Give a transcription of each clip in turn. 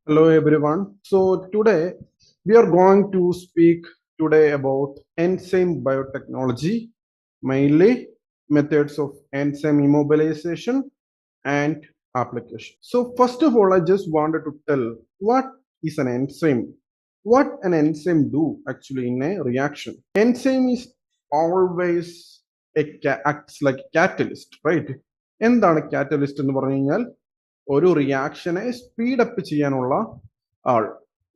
Hello everyone. So today we are going to speak today about enzyme biotechnology, mainly methods of enzyme immobilization and application. So first of all, I just wanted to tell what is an enzyme. What an enzyme do actually in a reaction. Enzyme is always acts like a catalyst, right? എന്താണ് catalyst എന്ന് പറഞ്ഞു കഴിഞ്ഞാൽ ഒരു റിയാക്ഷനെ speed up ചെയ്യാനുള്ള ആൾ.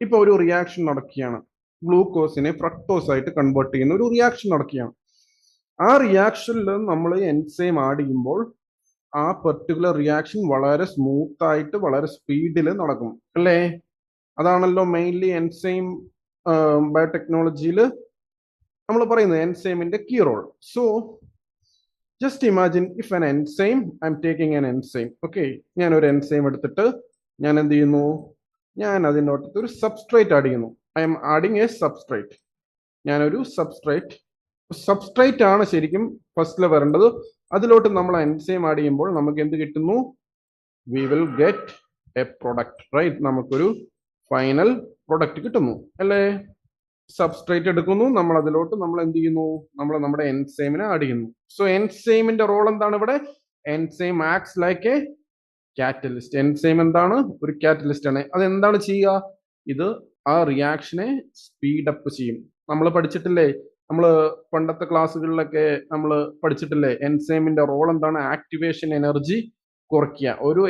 ഇപ്പൊ ഒരു reaction നടക്കുകയാണ്, ഗ്ലൂക്കോസിനെ fructose ആയിട്ട് കൺവേർട്ട് ചെയ്യുന്ന ഒരു റിയാക്ഷൻ നടക്കുകയാണ്. ആ റിയാക്ഷനിൽ നമ്മൾ എൻസൈം ആഡ് ചെയ്യുമ്പോൾ ആ പെർട്ടിക്കുലർ റിയാക്ഷൻ വളരെ സ്മൂത്ത് ആയിട്ട് വളരെ സ്പീഡിൽ നടക്കും അല്ലേ? അതാണല്ലോ മെയിൻലി എൻസൈം ബയോടെക്നോളജിയിൽ നമ്മൾ പറയുന്നത് എൻസൈമിന്റെ key role. So just imagine if an enzyme, I'm taking an enzyme. Okay, ഞാൻ ഒരു എൻസൈം എടുത്തിട്ട് ഞാൻ എന്ത് ചെയ്യുന്നു, ഞാൻ അതിനകത്ത് ഒരു സബ്സ്ട്രേറ്റ് ആഡ് ചെയ്യുന്നു. I M adding A substrate. ഞാനൊരു സബ്സ്ട്രേറ്റ് ആണ് ശരിക്കും ഫസ്റ്റിൽ വരേണ്ടത്. അതിലോട്ട് നമ്മൾ എൻസൈം ആഡ് ചെയ്യുമ്പോൾ നമുക്ക് എന്ത് കിട്ടുന്നു? We will get a product, right? നമുക്കൊരു ഫൈനൽ പ്രൊഡക്റ്റ് കിട്ടുന്നു അല്ലേ? സബ്സ്ട്രേറ്റ് എടുക്കുന്നു, നമ്മൾ അതിലോട്ട് നമ്മൾ എന്ത് ചെയ്യുന്നു? നമ്മൾ നമ്മുടെ എൻസൈമിനെ ആഡ് ചെയ്യുന്നു. സോ എൻസൈമിന്റെ റോൾ എന്താണ് ഇവിടെ? Enzyme acts like A catalyst. Enzyme എന്താണ്? ഒരു കാറ്റലിസ്റ്റ് ആണ്. അതെന്താണ് ചെയ്യുക? ഇത് ആ റിയാക്ഷനെ സ്പീഡ് അപ്പ് ചെയ്യും. നമ്മൾ പഠിച്ചിട്ടില്ലേ, നമ്മൾ പണ്ടത്തെ ക്ലാസ്സുകളിലൊക്കെ നമ്മൾ പഠിച്ചിട്ടില്ലേ, എൻസൈമിന്റെ റോൾ എന്താണ്? ആക്ടിവേഷൻ എനർജി കുറയ്ക്കുക. ഒരു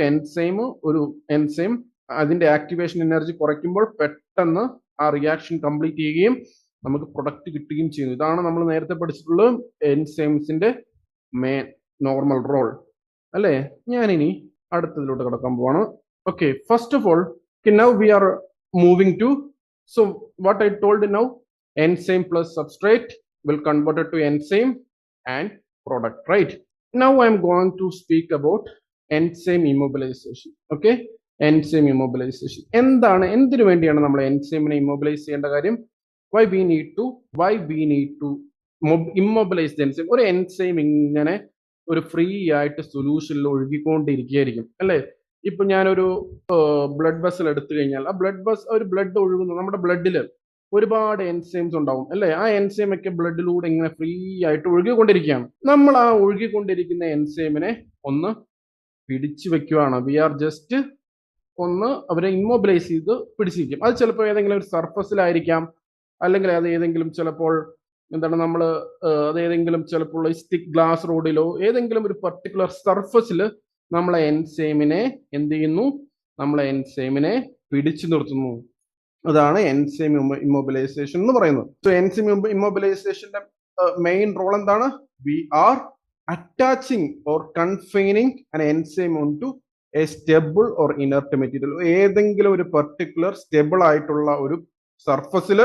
എൻസൈം അതിന്റെ ആക്ടിവേഷൻ എനർജി കുറയ്ക്കുമ്പോൾ പെട്ടെന്ന് ആ റിയാക്ഷൻ കംപ്ലീറ്റ് ചെയ്യുകയും നമുക്ക് പ്രൊഡക്റ്റ് കിട്ടുകയും ചെയ്യുന്നു. ഇതാണ് നമ്മൾ നേരത്തെ പഠിച്ചിട്ടുള്ള എൻസൈംസിന്റെ മെയിൻ നോർമൽ റോൾ അല്ലേ? ഞാനിനി അടുത്തതിലോട്ട് കിടക്കാൻ പോവാണ്. Okay, first of all now we are moving to, so what I told now, enzyme plus substrate will convert it to enzyme and product, right? Now I am going to speak about enzyme immobilization. Okay, enzyme immobilization എന്താണ്, എന്തിനു വേണ്ടിയാണ് നമ്മൾ എൻസൈമിനെ immobilise ചെയ്യേണ്ട കാര്യം? why we need to immobilize the enzyme. ഒരു enzyme ഇങ്ങനെ ഒരു free ആയിട്ട് സൊല്യൂഷനിൽ ഒഴുകിക്കൊണ്ടിരിക്കുകയായിരിക്കും അല്ലേ? ഇപ്പൊ ഞാനൊരു ബ്ലഡ് വെസൽ എടുത്തു കഴിഞ്ഞാൽ ആ ബ്ലഡ് ഒഴുകുന്നു, നമ്മുടെ ബ്ലഡിൽ ഒരുപാട് എൻസൈംസ് ഉണ്ടാവും അല്ലേ? ആ എൻസൈം ഒക്കെ ബ്ലഡിലൂടെ ഇങ്ങനെ ഫ്രീ ആയിട്ട് ഒഴുകിക്കൊണ്ടിരിക്കുകയാണ്. നമ്മൾ ആ ഒഴുകിക്കൊണ്ടിരിക്കുന്ന എൻസൈമിനെ ഒന്ന് പിടിച്ചു വെക്കുവാണ്. വി ആർ ജസ്റ്റ് ഒന്ന് അവരെ ഇമ്മൊബിലൈസ് ചെയ്ത് പിടിച്ചിരിക്കും. അത് ചിലപ്പോൾ ഏതെങ്കിലും ഒരു സർഫസിലായിരിക്കാം, അല്ലെങ്കിൽ അത് ഏതെങ്കിലും ചിലപ്പോൾ എന്താണ് അത് ഏതെങ്കിലും ചിലപ്പോൾ സ്റ്റിക്ക് ഗ്ലാസ് റോഡിലോ ഏതെങ്കിലും ഒരു പർട്ടിക്കുലർ സർഫസിൽ നമ്മളെ എൻസൈമിനെ എന്ത് ചെയ്യുന്നു? നമ്മളെ എൻസൈമിനെ പിടിച്ചു നിർത്തുന്നു. അതാണ് എൻസൈം ഇമ്മൊബിലൈസേഷൻ എന്ന് പറയുന്നത്. സോ എൻസൈം ഇമ്മൊബിലൈസേഷന്റെ മെയിൻ റോൾ എന്താണ്? We are attaching or confining an enzyme on to a stable or inert material. ഏതെങ്കിലും ഒരു പർട്ടിക്കുലർ സ്റ്റേബിൾ ആയിട്ടുള്ള ഒരു സർഫസിൽ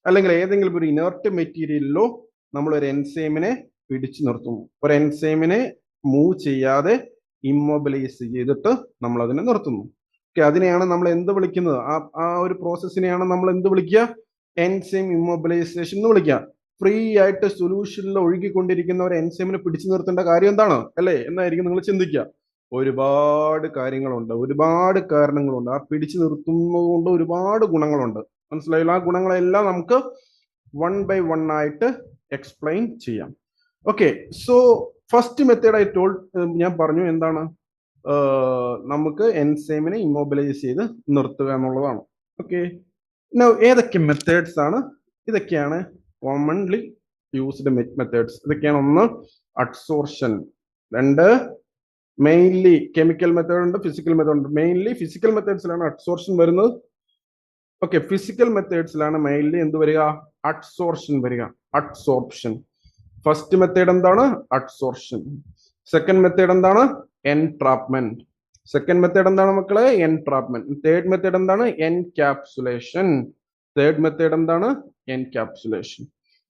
അല്ലെങ്കിൽ ഏതെങ്കിലും ഒരു ഇനർട്ട് മെറ്റീരിയലിലോ നമ്മൾ ഒരു എൻസൈമിനെ പിടിച്ചു നിർത്തുന്നു. ഒരു എൻസൈമിനെ മൂവ് ചെയ്യാതെ ഇമ്മൊബിലൈസ് ചെയ്തിട്ട് നമ്മൾ അതിനെ നിർത്തുന്നു. അതിനെയാണ് നമ്മൾ എന്ത് വിളിക്കുന്നത്? ആ ഒരു പ്രോസസ്സിനെയാണ് നമ്മൾ എന്ത് വിളിക്കുക? എൻസൈം ഇമ്മൊബിലൈസേഷൻ എന്ന് വിളിക്കുക. ഫ്രീ ആയിട്ട് സൊല്യൂഷനിൽ ഒഴുകിക്കൊണ്ടിരിക്കുന്ന ഒരു എൻസൈമിനെ പിടിച്ചു നിർത്തേണ്ട കാര്യം എന്താണ് അല്ലേ എന്നായിരിക്കും നിങ്ങൾ ചിന്തിക്കുക. ഒരുപാട് കാര്യങ്ങളുണ്ട്, ഒരുപാട് കാരണങ്ങളുണ്ട്. ആ പിടിച്ചു നിർത്തുന്നത് കൊണ്ട് ഒരുപാട് ഗുണങ്ങളുണ്ട്. മനസ്സിലായില്ല? ആ ഗുണങ്ങളെല്ലാം നമുക്ക് വൺ ബൈ വൺ ആയിട്ട് എക്സ്പ്ലെയിൻ ചെയ്യാം. ഓക്കെ, സോ ഫസ്റ്റ് മെത്തേഡ് ഞാൻ പറഞ്ഞു എന്താണ്? നമുക്ക് എൻസൈമിനെ ഇമ്മൊബിലൈസ് ചെയ്ത് നിർത്തുക എന്നുള്ളതാണ്. ഓക്കെ, ഏതൊക്കെ മെത്തേഡ്സ് ആണ്? ഇതൊക്കെയാണ് കോമൺലി യൂസ്ഡ് മെത്തേഡ്സ്. ഇതൊക്കെയാണ്: ഒന്ന്, അഡ്സോർഷൻ; രണ്ട്, മെയിൻലി കെമിക്കൽ മെത്തേഡ് ഉണ്ട്, ഫിസിക്കൽ മെത്തേഡ് ഉണ്ട്. മെയിൻലി ഫിസിക്കൽ മെത്തേഡ്സിലാണ് അഡ്സോർഷൻ വരുന്നത്. ഓക്കെ, ഫിസിക്കൽ മെത്തേഡ്സിലാണ് മെയിൻലി എന്ത് വരിക? അഡ്സോർഷൻ വരിക. അഡ്സോർപ്ഷൻ. ഫസ്റ്റ് മെത്തേഡ് എന്താണ്? അഡ്സോർഷൻ. സെക്കൻഡ് മെത്തേഡ് എന്താണ്? എൻട്രാപ്മെന്റ്. സെക്കൻഡ് മെത്തേഡ് എന്താണ് മക്കളെ? എൻട്രാപ്മെന്റ്. തേർഡ് മെത്തേഡ് എന്താണ്? എൻകാപ്സുലേഷൻ. തേർഡ് മെത്തേഡ് എന്താണ്? എൻകാപ്സുലേഷൻ.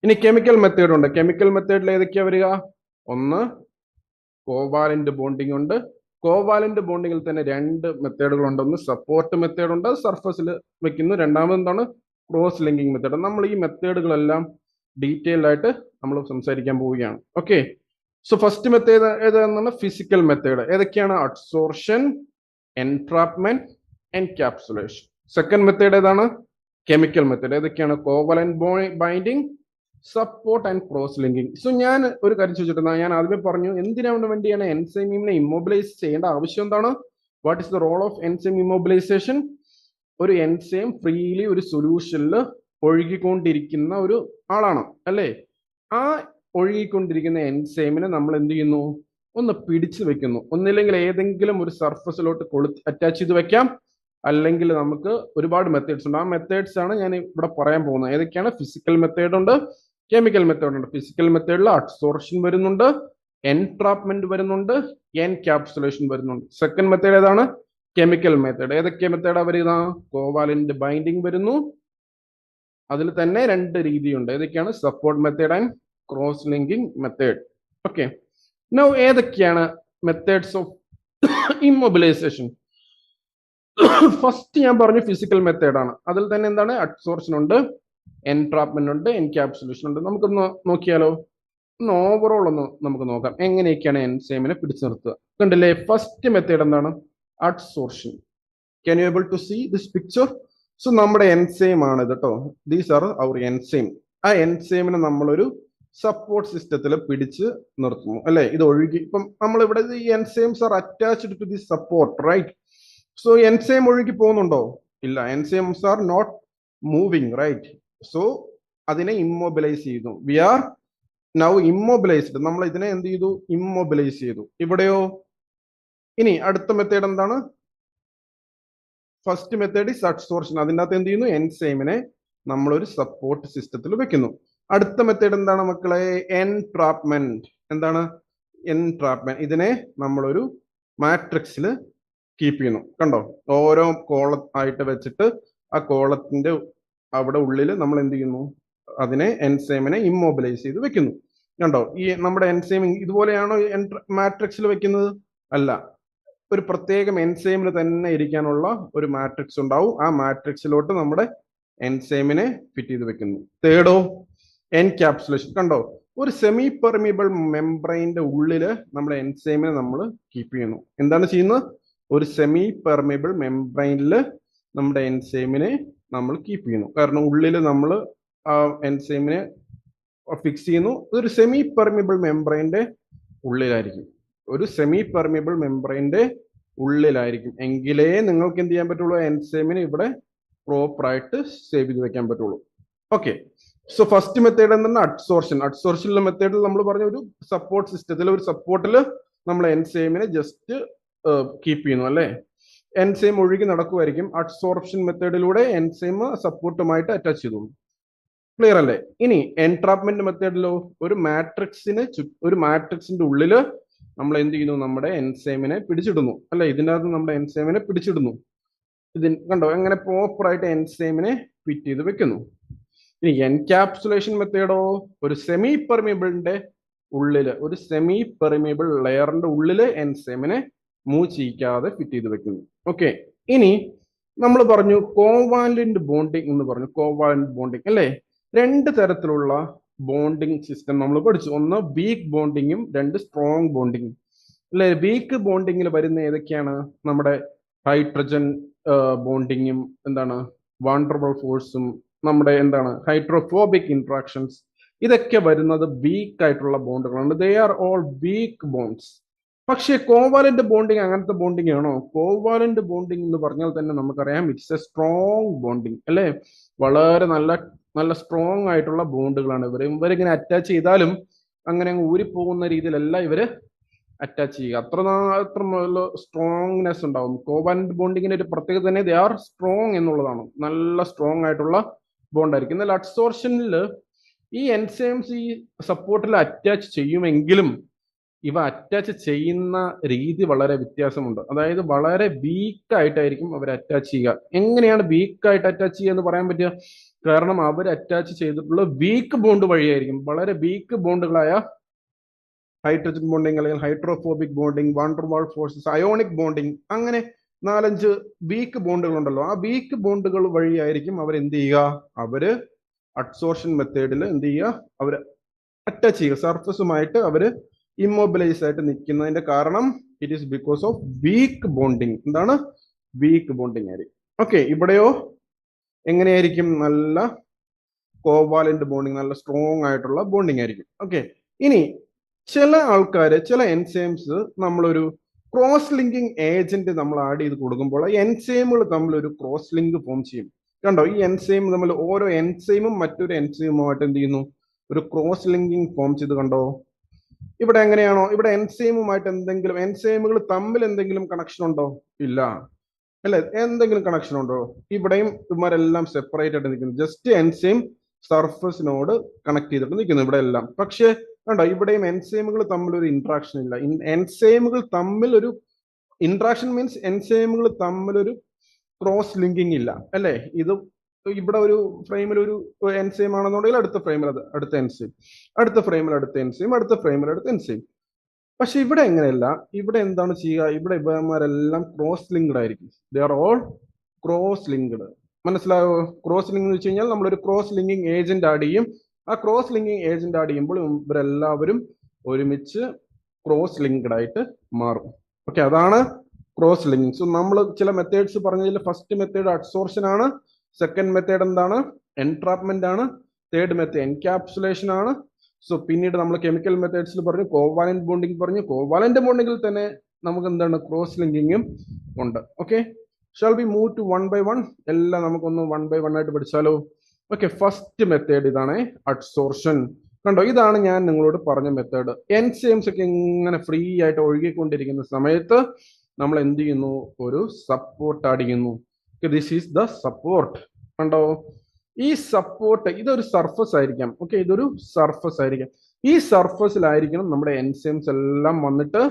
ഇനി കെമിക്കൽ മെത്തേഡ് ഉണ്ട്. കെമിക്കൽ മെത്തേഡിൽ ഏതൊക്കെയാ വരിക? ഒന്ന്, കോവാലന്റ് ബോണ്ടിങ് ഉണ്ട്. കോവാലന്റ് ബോണ്ടിങ്ങിൽ തന്നെ രണ്ട് മെത്തേഡുകളുണ്ട്. ഒന്ന് സപ്പോർട്ട് മെത്തേഡ് ഉണ്ട്, സർഫസിൽ വെക്കുന്നു. രണ്ടാമത് എന്താണ്? Cross linking method. നമ്മൾ ഈ മെത്തേഡുകളെല്ലാം ഡീറ്റെയിൽഡ് ആയിട്ട് നമ്മൾ സംസാരിക്കാൻ പോവുകയാണ്. ഓക്കെ, സോ ഫസ്റ്റ് മെത്തേഡ് ഏതാണെന്നാണ്? Physical method. ഏതൊക്കെയാണ്? Adsorption, entrapment, encapsulation. Second method ഏതാണ്? Chemical method. ഏതൊക്കെയാണ്? Covalent binding, support and cross linking. So ഞാൻ ഒരു കാര്യം ചോദിച്ചിട്ടുണ്ട്. ഞാൻ ആദ്യമേ പറഞ്ഞു എന്തിനാണ് വേണ്ടിയാണ് എൻസൈമിനെ ഇമ്മൊബിലൈസ് ചെയ്യേണ്ട ആവശ്യം എന്താണ്? What is the role of enzyme immobilisation? ഒരു എൻസൈം ഫ്രീലി ഒരു സൊല്യൂഷനിൽ ഒഴുകിക്കൊണ്ടിരിക്കുന്ന ഒരു ആളാണ് അല്ലേ? ആ ഒഴുകിക്കൊണ്ടിരിക്കുന്ന എൻസൈമിനെ നമ്മൾ എന്ത് ചെയ്യുന്നു? ഒന്ന് പിടിച്ചു വെക്കുന്നു. ഒന്നില്ലെങ്കിൽ ഏതെങ്കിലും ഒരു സർഫസിലോട്ട് അറ്റാച്ച് ചെയ്ത് വെക്കാം, അല്ലെങ്കിൽ നമുക്ക് ഒരുപാട് മെത്തേഡ്സ് ഉണ്ട്. ആ മെത്തേഡ്സ് ആണ് ഞാൻ ഇവിടെ പറയാൻ പോകുന്നത്. ഏതൊക്കെയാണ്? ഫിസിക്കൽ മെത്തേഡ് ഉണ്ട്, കെമിക്കൽ മെത്തേഡ് ഉണ്ട്. ഫിസിക്കൽ മെത്തേഡിൽ അഡ്സോർഷൻ വരുന്നുണ്ട്, എൻട്രാപ്മെന്റ് വരുന്നുണ്ട്, എൻക്യാപ്സുലേഷൻ വരുന്നുണ്ട്. സെക്കൻഡ് മെത്തേഡ് ഏതാണ്? Chemical method. ഏതൊക്കെ മെത്തേഡാ വരുന്ന? കോവാലന്റ് ബൈൻഡിങ് വരുന്നു. അതിൽ തന്നെ രണ്ട് രീതിയുണ്ട്. ഏതൊക്കെയാണ്? Support method and cross linking method. Okay, now ഏതൊക്കെയാണ് മെത്തേഡ്സ് ഓഫ് ഇമ്മൊബിലൈസേഷൻ? ഫസ്റ്റ് ഞാൻ പറഞ്ഞു ഫിസിക്കൽ മെത്തേഡാണ്. അതിൽ തന്നെ എന്താണ്? അഡ്സോർഷൻ ഉണ്ട്, എൻട്രാപ്മെന്റ് ഉണ്ട്, എൻക്യാപ്സുലേഷൻ ഉണ്ട്. നമുക്കൊന്ന് നോക്കിയാലോ? ഒന്ന് ഓവറോൾ ഒന്ന് നമുക്ക് നോക്കാം എങ്ങനെയൊക്കെയാണ് എൻസൈമിനെ പിടിച്ചു നിർത്തുക. കണ്ടില്ലേ? ഫസ്റ്റ് മെത്തേഡ് എന്താണ്? Adsorption. Can you able to see this picture? So നമ്മുടെ എൻസൈം ആണ് ഇത് കേട്ടോ. These are our enzyme. ആ എൻസൈമിനെ നമ്മളൊരു സപ്പോർട്ട് സിസ്റ്റത്തിൽ പിടിച്ച് നിർത്തുന്നു അല്ലെ? ഇത് ഒഴുകി ഇപ്പം നമ്മൾ ഇവിടെ ഈ enzymes are attached to the support, right? So enzyme ഒഴുകി പോകുന്നുണ്ടോ? ഇല്ല. Enzymes are not moving, right? So അതിനെ ഇമ്മൊബിലൈസ് ചെയ്തു. We are now immobilised. നമ്മൾ ഇതിനെ എന്ത് ചെയ്തു? ഇമ്മൊബിലൈസ് ചെയ്തു. ഇവിടെയോ? ഇനി അടുത്ത മെത്തേഡ് എന്താണ്? First method is adsorption. അതിൻ്റെ അകത്ത് എന്ത് ചെയ്യുന്നു? എൻസൈമിനെ നമ്മളൊരു സപ്പോർട്ട് സിസ്റ്റത്തിൽ വെക്കുന്നു. അടുത്ത മെത്തേഡ് എന്താണ് മക്കളെ? എൻട്രാപ്മെന്റ്. എന്താണ് എൻട്രാപ്മെന്റ്? ഇതിനെ നമ്മളൊരു മാട്രിക്സിൽ കീപ്പ് ചെയ്യുന്നു. കണ്ടോ? ഓരോ കോളം ആയിട്ട് വെച്ചിട്ട് ആ കോളത്തിന്റെ അവിടെ ഉള്ളിൽ നമ്മൾ എന്ത് ചെയ്യുന്നു? അതിനെ എൻസൈമിനെ ഇമ്മൊബിലൈസ് ചെയ്ത് വെക്കുന്നു. കണ്ടോ? ഈ നമ്മുടെ എൻസൈം ഇതുപോലെയാണോ മാട്രിക്സിൽ വെക്കുന്നത്? അല്ല. ഒരു പ്രത്യേകം എൻസൈമിന് തന്നെ ഇരിക്കാനുള്ള ഒരു മാട്രിക്സ് ഉണ്ടാവും. ആ മാട്രിക്സിലോട്ട് നമ്മുടെ എൻസൈമിനെ ഫിറ്റ് ചെയ്ത് വെക്കുന്നു. തേർഡോ? എൻക്യാപ്സുലേഷൻ. കണ്ടോ? ഒരു സെമി പെർമിബിൾ മെംബ്രെയിന്റെ ഉള്ളില് നമ്മുടെ എൻസൈമിനെ നമ്മൾ കീപ്പ് ചെയ്യുന്നു. എന്താണ് ചെയ്യുന്നത്? ഒരു സെമി പെർമിബിൾ മെംബ്രെയിനിൽ നമ്മുടെ എൻസൈമിനെ നമ്മൾ കീപ്പ് ചെയ്യുന്നു. കാരണം ഉള്ളിൽ നമ്മൾ ആ എൻസൈമിനെ ഫിക്സ് ചെയ്യുന്നു. ഒരു സെമി പെർമിബിൾ മെംബ്രെയിന്റെ ഉള്ളിലായിരിക്കും. ഒരു സെമി പെർമിബിൾ മെംബ്രെയിന്റെ ഉള്ളിലായിരിക്കും. എങ്കിലേ നിങ്ങൾക്ക് എന്ത് ചെയ്യാൻ പറ്റുള്ളൂ? എൻസൈമിനെ ഇവിടെ പ്രോപ്പറായിട്ട് സേവ് ചെയ്ത് വെക്കാൻ പറ്റുള്ളൂ. ഓക്കെ, സോ ഫസ്റ്റ് മെത്തേഡ് എന്താണ്? അഡ്സോർഷൻ. അഡ്സോർഷനിലെ മെത്തേഡിൽ നമ്മൾ പറഞ്ഞ ഒരു സപ്പോർട്ട് സിസ്റ്റത്തിൽ, ഒരു സപ്പോർട്ടിൽ നമ്മൾ എൻസൈമിനെ ജസ്റ്റ് കീപ്പ് ചെയ്യുന്നു അല്ലെ? എൻസൈം ഒഴുകി നടക്കുമായിരിക്കും. അഡ്സോർപ്ഷൻ മെത്തേഡിലൂടെ എൻസൈം സപ്പോർട്ടുമായിട്ട് അറ്റാച്ച് ചെയ്തു. ക്ലിയർ അല്ലേ? ഇനി എൻട്രാപ്മെന്റ് മെത്തേഡിലോ? ഒരു മാട്രിക്സിന്റെ ഉള്ളില് നമ്മൾ എന്ത് ചെയ്യുന്നു? നമ്മുടെ എൻസൈമിനെ പിടിച്ചിടുന്നു അല്ലെ? ഇതിനകത്ത് നമ്മുടെ എൻസൈമിനെ പിടിച്ചിടുന്നു. കണ്ടോ? എങ്ങനെ പ്രോപ്പറായിട്ട് എൻസൈമിനെ ഫിറ്റ് ചെയ്ത് വെക്കുന്നു. ഇനി എൻക്യാപ്സുലേഷൻ മെത്തേഡോ? ഒരു സെമി പെർമിബിളിന്റെ ഉള്ളില്, ഒരു സെമി പെർമിബിൾ ലെയറിന്റെ ഉള്ളില് എൻസൈമിനെ മൂവ് ചെയ്യിക്കാതെ ഫിറ്റ് ചെയ്ത് വെക്കുന്നു. ഓക്കെ, ഇനി നമ്മൾ പറഞ്ഞു കോവാലന്റ് ബോണ്ടിങ് എന്ന് പറഞ്ഞു. കോവാലന്റ് ബോണ്ടിങ് അല്ലേ? രണ്ട് തരത്തിലുള്ള ബോണ്ടിങ് സിസ്റ്റം നമ്മൾ പഠിച്ചു. ഒന്ന് വീക്ക് ബോണ്ടിങ്ങും, രണ്ട് സ്ട്രോങ് ബോണ്ടിങ്ങും അല്ലെ? വീക്ക് ബോണ്ടിങ്ങിൽ വരുന്ന ഏതൊക്കെയാണ്? നമ്മുടെ ഹൈഡ്രജൻ ബോണ്ടിങ്ങും, എന്താണ് വാണ്ടർബിൾ ഫോഴ്സും, നമ്മുടെ എന്താണ് ഹൈഡ്രോഫോബിക് ഇന്ററാക്ഷൻസ്. ഇതൊക്കെ വരുന്നത് വീക്ക് ആയിട്ടുള്ള ബോണ്ടുകളാണ്. They are all weak bonds. പക്ഷേ കോവാലന്റ് ബോണ്ടിങ് അങ്ങനത്തെ ബോണ്ടിങ് ആണോ? കോവാലന്റ് ബോണ്ടിങ് എന്ന് പറഞ്ഞാൽ തന്നെ നമുക്കറിയാം ഇറ്റ്സ് എ സ്ട്രോങ് ബോണ്ടിങ് അല്ലെ? വളരെ നല്ല സ്ട്രോങ് ആയിട്ടുള്ള ബോണ്ടുകളാണ് ഇവരിങ്ങനെ അറ്റാച്ച് ചെയ്താലും അങ്ങനെ അങ്ങ് ഊരിപ്പോകുന്ന രീതിയിലല്ല ഇവര് അറ്റാച്ച് ചെയ്യുക. അത്ര സ്ട്രോങ്നെസ് ഉണ്ടാവും. കോവാലന്റ് ബോണ്ടിങ്ങിന്റെ ഒരു പ്രത്യേകത തന്നെ ദേ ആർ സ്ട്രോങ് എന്നുള്ളതാണ്. നല്ല സ്ട്രോങ് ആയിട്ടുള്ള ബോണ്ടായിരിക്കും. എന്നാൽ അഡ്സോർഷനിൽ ഈ എൻസൈംസ് ഈ സപ്പോർട്ടിൽ അറ്റാച്ച് ചെയ്യുമെങ്കിലും ഇവ അറ്റാച്ച് ചെയ്യുന്ന രീതി വളരെ വ്യത്യാസമുണ്ട്. അതായത് വളരെ വീക്ക് ആയിട്ടായിരിക്കും അവർ അറ്റാച്ച് ചെയ്യുക. എങ്ങനെയാണ് വീക്ക് ആയിട്ട് അറ്റാച്ച് ചെയ്യുക എന്ന് പറയാൻ പറ്റുക? കാരണം അവർ അറ്റാച്ച് ചെയ്തിട്ടുള്ള വീക്ക് ബോണ്ട് വഴിയായിരിക്കും. വളരെ വീക്ക് ബോണ്ടുകളായ ഹൈഡ്രജൻ ബോണ്ടിങ്, അല്ലെങ്കിൽ hydrophobic bonding, van der Waals forces, ionic bonding, അങ്ങനെ 4-5 വീക്ക് ബോണ്ടുകൾ ഉണ്ടല്ലോ. ആ വീക്ക് ബോണ്ടുകൾ വഴിയായിരിക്കും അവർ എന്ത് ചെയ്യുക? അവര് അഡ്സോർഷൻ മെത്തേഡിൽ എന്ത് ചെയ്യുക? അവർ അറ്റാച്ച് ചെയ്യുക. സർഫസുമായിട്ട് അവര് ഇമ്മൊബിലൈസ് ആയിട്ട് നിൽക്കുന്നതിന്റെ കാരണം it is because of weak bonding. എന്താണ്? വീക്ക് ബോണ്ടിങ് ആയിരിക്കും. ഓക്കെ, ഇവിടെയോ എങ്ങനെയായിരിക്കും? നല്ല കോവാലന്റ് ബോണ്ടിങ്, നല്ല സ്ട്രോങ് ആയിട്ടുള്ള ബോണ്ടിങ് ആയിരിക്കും. ഓക്കെ, ഇനി ചില ആൾക്കാര്, ചില എൻസൈംസ് നമ്മളൊരു ക്രോസ് ലിങ്കിങ് ഏജന്റ് നമ്മൾ ആഡ് ചെയ്ത് കൊടുക്കുമ്പോൾ എൻസൈമുകൾ തമ്മിൽ ഒരു ക്രോസ് ലിങ്ക് ഫോം ചെയ്യും. കണ്ടോ, ഈ എൻസൈം തമ്മിൽ ഓരോ എൻസൈമും മറ്റൊരു എൻസൈമുമായിട്ട് എന്ത് ചെയ്യുന്നു? ഒരു ക്രോസ് ലിങ്കിങ് ഫോം ചെയ്ത്. കണ്ടോ, ഇവിടെ എങ്ങനെയാണോ? ഇവിടെ എൻസൈമുമായിട്ട് എന്തെങ്കിലും, എൻസൈമുകൾ തമ്മിൽ എന്തെങ്കിലും കണക്ഷൻ ഉണ്ടോ? ഇല്ല അല്ലെ? എന്തെങ്കിലും കണക്ഷൻ ഉണ്ടോ? ഇവിടെയും ഇവന്മാരെല്ലാം സെപ്പറേറ്റ് ആയിട്ട് നിൽക്കുന്നു. ജസ്റ്റ് എൻസൈം സർഫസിനോട് കണക്ട് ചെയ്തിട്ട് നിൽക്കുന്നു ഇവിടെ എല്ലാം. പക്ഷേ കണ്ടോ, ഇവിടെയും എൻസൈമുകൾ തമ്മിൽ ഒരു ഇന്ററാക്ഷൻ ഇല്ല. എൻസൈമുകൾ തമ്മിൽ ഒരു ഇന്ററാക്ഷൻ മീൻസ് എൻസൈമുകൾ തമ്മിൽ ഒരു ക്രോസ് ലിങ്കിങ് ഇല്ല അല്ലെ? ഇത് ഇവിടെ ഒരു ഫ്രെയിമിൽ ഒരു എൻസൈം ആണെന്നുണ്ടെങ്കിൽ അടുത്ത ഫ്രെയിമിൽ അത് അടുത്ത എൻസൈം, അടുത്ത ഫ്രെയിമിൽ അടുത്ത എൻസൈം, അടുത്ത ഫ്രെയിമിൽ അടുത്ത എൻസൈം. പക്ഷെ ഇവിടെ എങ്ങനെയല്ല. ഇവിടെ എന്താണ് ചെയ്യുക? ഇവിടെ ഇവന്മാരെല്ലാം ക്രോസ് ലിങ്ക്ഡ് ആയിരിക്കും. ദേ ആർ ഓൾ ക്രോസ് ലിങ്ക്ഡ്. മനസ്സിലായോ? ക്രോസ് ലിങ്ക് എന്ന് വെച്ച് കഴിഞ്ഞാൽ നമ്മളൊരു ക്രോസ് ലിങ്കിങ് ഏജന്റ് ആഡ് ചെയ്യും. ആ ക്രോസ് ലിങ്കിങ് ഏജന്റ് ആഡ് ചെയ്യുമ്പോൾ ഇവരെല്ലാവരും ഒരുമിച്ച് ക്രോസ് ലിങ്ക്ഡ് ആയിട്ട് മാറും. ഓക്കെ, അതാണ് ക്രോസ് ലിങ്കിങ്. സോ നമ്മൾ ചില മെത്തേഡ്സ് പറഞ്ഞതിൽ ഫസ്റ്റ് മെത്തേഡ് അഡ്സോർഷൻ ആണ്, സെക്കൻഡ് മെത്തേഡ് എന്താണ്? എൻട്രാപ്മെന്റ് ആണ്, തേർഡ് മെത്തേഡ് എൻക്യാപ്സുലേഷൻ ആണ്. സോ പിന്നീട് നമ്മൾ കെമിക്കൽ മെത്തേഡ്സിൽ പറഞ്ഞു കോവാലന്റ് ബോണ്ടിങ് പറഞ്ഞു. കോവാലന്റ് ബോണ്ടിങ്ങിൽ തന്നെ നമുക്ക് എന്താണ്? ക്രോസ് ലിങ്കിങ്ങും ഉണ്ട്. Okay, shall be move to one by one? എല്ലാം നമുക്കൊന്ന് വൺ ബൈ വൺ ആയിട്ട് പഠിച്ചാലോ? ഓക്കെ, ഫസ്റ്റ് മെത്തേഡ് ഇതാണ്, അഡ്സോർഷൻ. കണ്ടോ, ഇതാണ് ഞാൻ നിങ്ങളോട് പറഞ്ഞ മെത്തേഡ്. എൻസൈംസ് ഒക്കെ ഇങ്ങനെ ഫ്രീ ആയിട്ട് ഒഴുകിക്കൊണ്ടിരിക്കുന്ന സമയത്ത് നമ്മൾ എന്ത് ചെയ്യുന്നു? ഒരു സപ്പോർട്ട് ആഡ് ചെയ്യുന്നു. This is the support. കണ്ടോ, ഈ സപ്പോർട്ട് ഇതൊരു സർഫസ് ആയിരിക്കാം. ഓക്കെ, ഇതൊരു സർഫസ് ആയിരിക്കാം. ഈ സർഫസിലായിരിക്കണം നമ്മുടെ എൻസൈംസ് എല്ലാം വന്നിട്ട്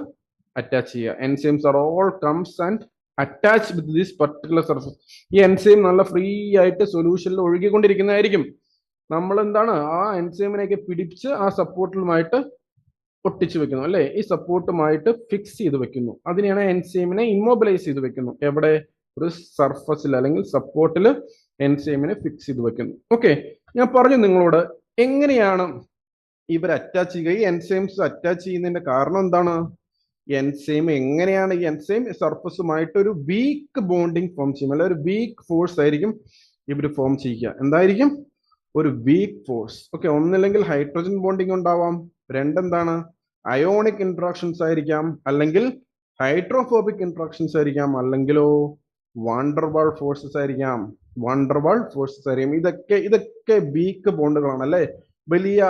അറ്റാച്ച് ചെയ്യുക. Enzymes are all comes and attach with this particular surface. ഈ എൻസൈം നല്ല ഫ്രീ ആയിട്ട് സൊല്യൂഷനിൽ ഒഴുകിക്കൊണ്ടിരിക്കുന്നതായിരിക്കും. നമ്മൾ എന്താണ്? ആ എൻസൈമിനെയൊക്കെ പിടിച്ച് ആ സപ്പോർട്ടിലുമായിട്ട് ഒട്ടിച്ചു വെക്കുന്നു അല്ലെ? ഈ സപ്പോർട്ടുമായിട്ട് ഫിക്സ് ചെയ്ത് വെക്കുന്നു. അതിനെയാണ് എൻസൈമിനെ ഇമ്മൊബിലൈസ് ചെയ്ത് വെക്കുന്നു. എവിടെ? ഒരു സർഫസിൽ അല്ലെങ്കിൽ സപ്പോർട്ടിൽ എൻസൈമിനെ ഫിക്സ് ചെയ്ത് വെക്കുന്നു. ഓക്കെ, ഞാൻ പറഞ്ഞു നിങ്ങളോട് എങ്ങനെയാണ് ഇവർ അറ്റാച്ച് ചെയ്യുക. ഈ എൻസൈംസ് അറ്റാച്ച് ചെയ്യുന്നതിന്റെ കാരണം എന്താണ്? എൻസൈം എങ്ങനെയാണ് ഈ എൻസൈം സർഫസുമായിട്ട് ഒരു വീക്ക് ബോണ്ടിങ് ഫോം ചെയ്യും, അല്ലെ? ഒരു വീക്ക് ഫോഴ്സ് ആയിരിക്കും ഇവർ ഫോം ചെയ്യുക. എന്തായിരിക്കും? ഒരു വീക്ക് ഫോഴ്സ്. ഓക്കെ, ഒന്നില്ലെങ്കിൽ ഹൈഡ്രജൻ ബോണ്ടിങ് ഉണ്ടാവാം, രണ്ടെന്താണ്? അയോണിക് ഇന്ററാക്ഷൻസ് ആയിരിക്കാം, അല്ലെങ്കിൽ ഹൈഡ്രോഫോബിക് ഇന്ററാക്ഷൻസ് ആയിരിക്കാം, അല്ലെങ്കിലോ വാണ്ടർവാൾ ഫോഴ്സസ് ആയിരിക്കാം. വാണ്ടർവാൾ ഫോഴ്സസ് ആയിരിക്കും. ഇതൊക്കെ വീക്ക് ബോണ്ടുകളാണ് അല്ലെ? വലിയ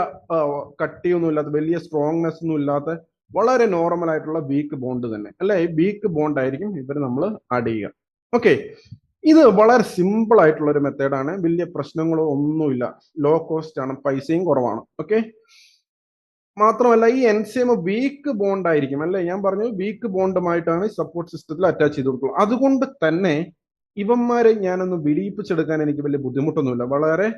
കട്ടിയൊന്നും ഇല്ലാത്ത, വലിയ സ്ട്രോങ്നെസ് ഒന്നും ഇല്ലാത്ത, വളരെ നോർമൽ ആയിട്ടുള്ള വീക്ക് ബോണ്ട് തന്നെ അല്ലെ? വീക്ക് ബോണ്ട് ആയിരിക്കും ഇവർ നമ്മൾ ആഡ് ചെയ്യുക. ഓക്കെ, ഇത് വളരെ സിമ്പിൾ ആയിട്ടുള്ള ഒരു മെത്തേഡാണ്. വലിയ പ്രശ്നങ്ങളോ ഒന്നുമില്ല. ലോ കോസ്റ്റ് ആണ്, പൈസയും കുറവാണ്. ഓക്കെ, മാത്രമല്ല ഈ എൻസൈം വീക്ക് ബോണ്ട് ആയിരിക്കും അല്ലെ? ഞാൻ പറഞ്ഞു വീക്ക് ബോണ്ടുമായിട്ടാണ് സപ്പോർട്ട് സിസ്റ്റത്തിൽ അറ്റാച്ച് ചെയ്ത് കൊടുക്കുന്നത്. അതുകൊണ്ട് തന്നെ ഇവന്മാരെ ഞാനൊന്ന് വിടിയിപ്പിച്ചെടുക്കാൻ എനിക്ക് വലിയ ബുദ്ധിമുട്ടൊന്നുമില്ല. വളരെ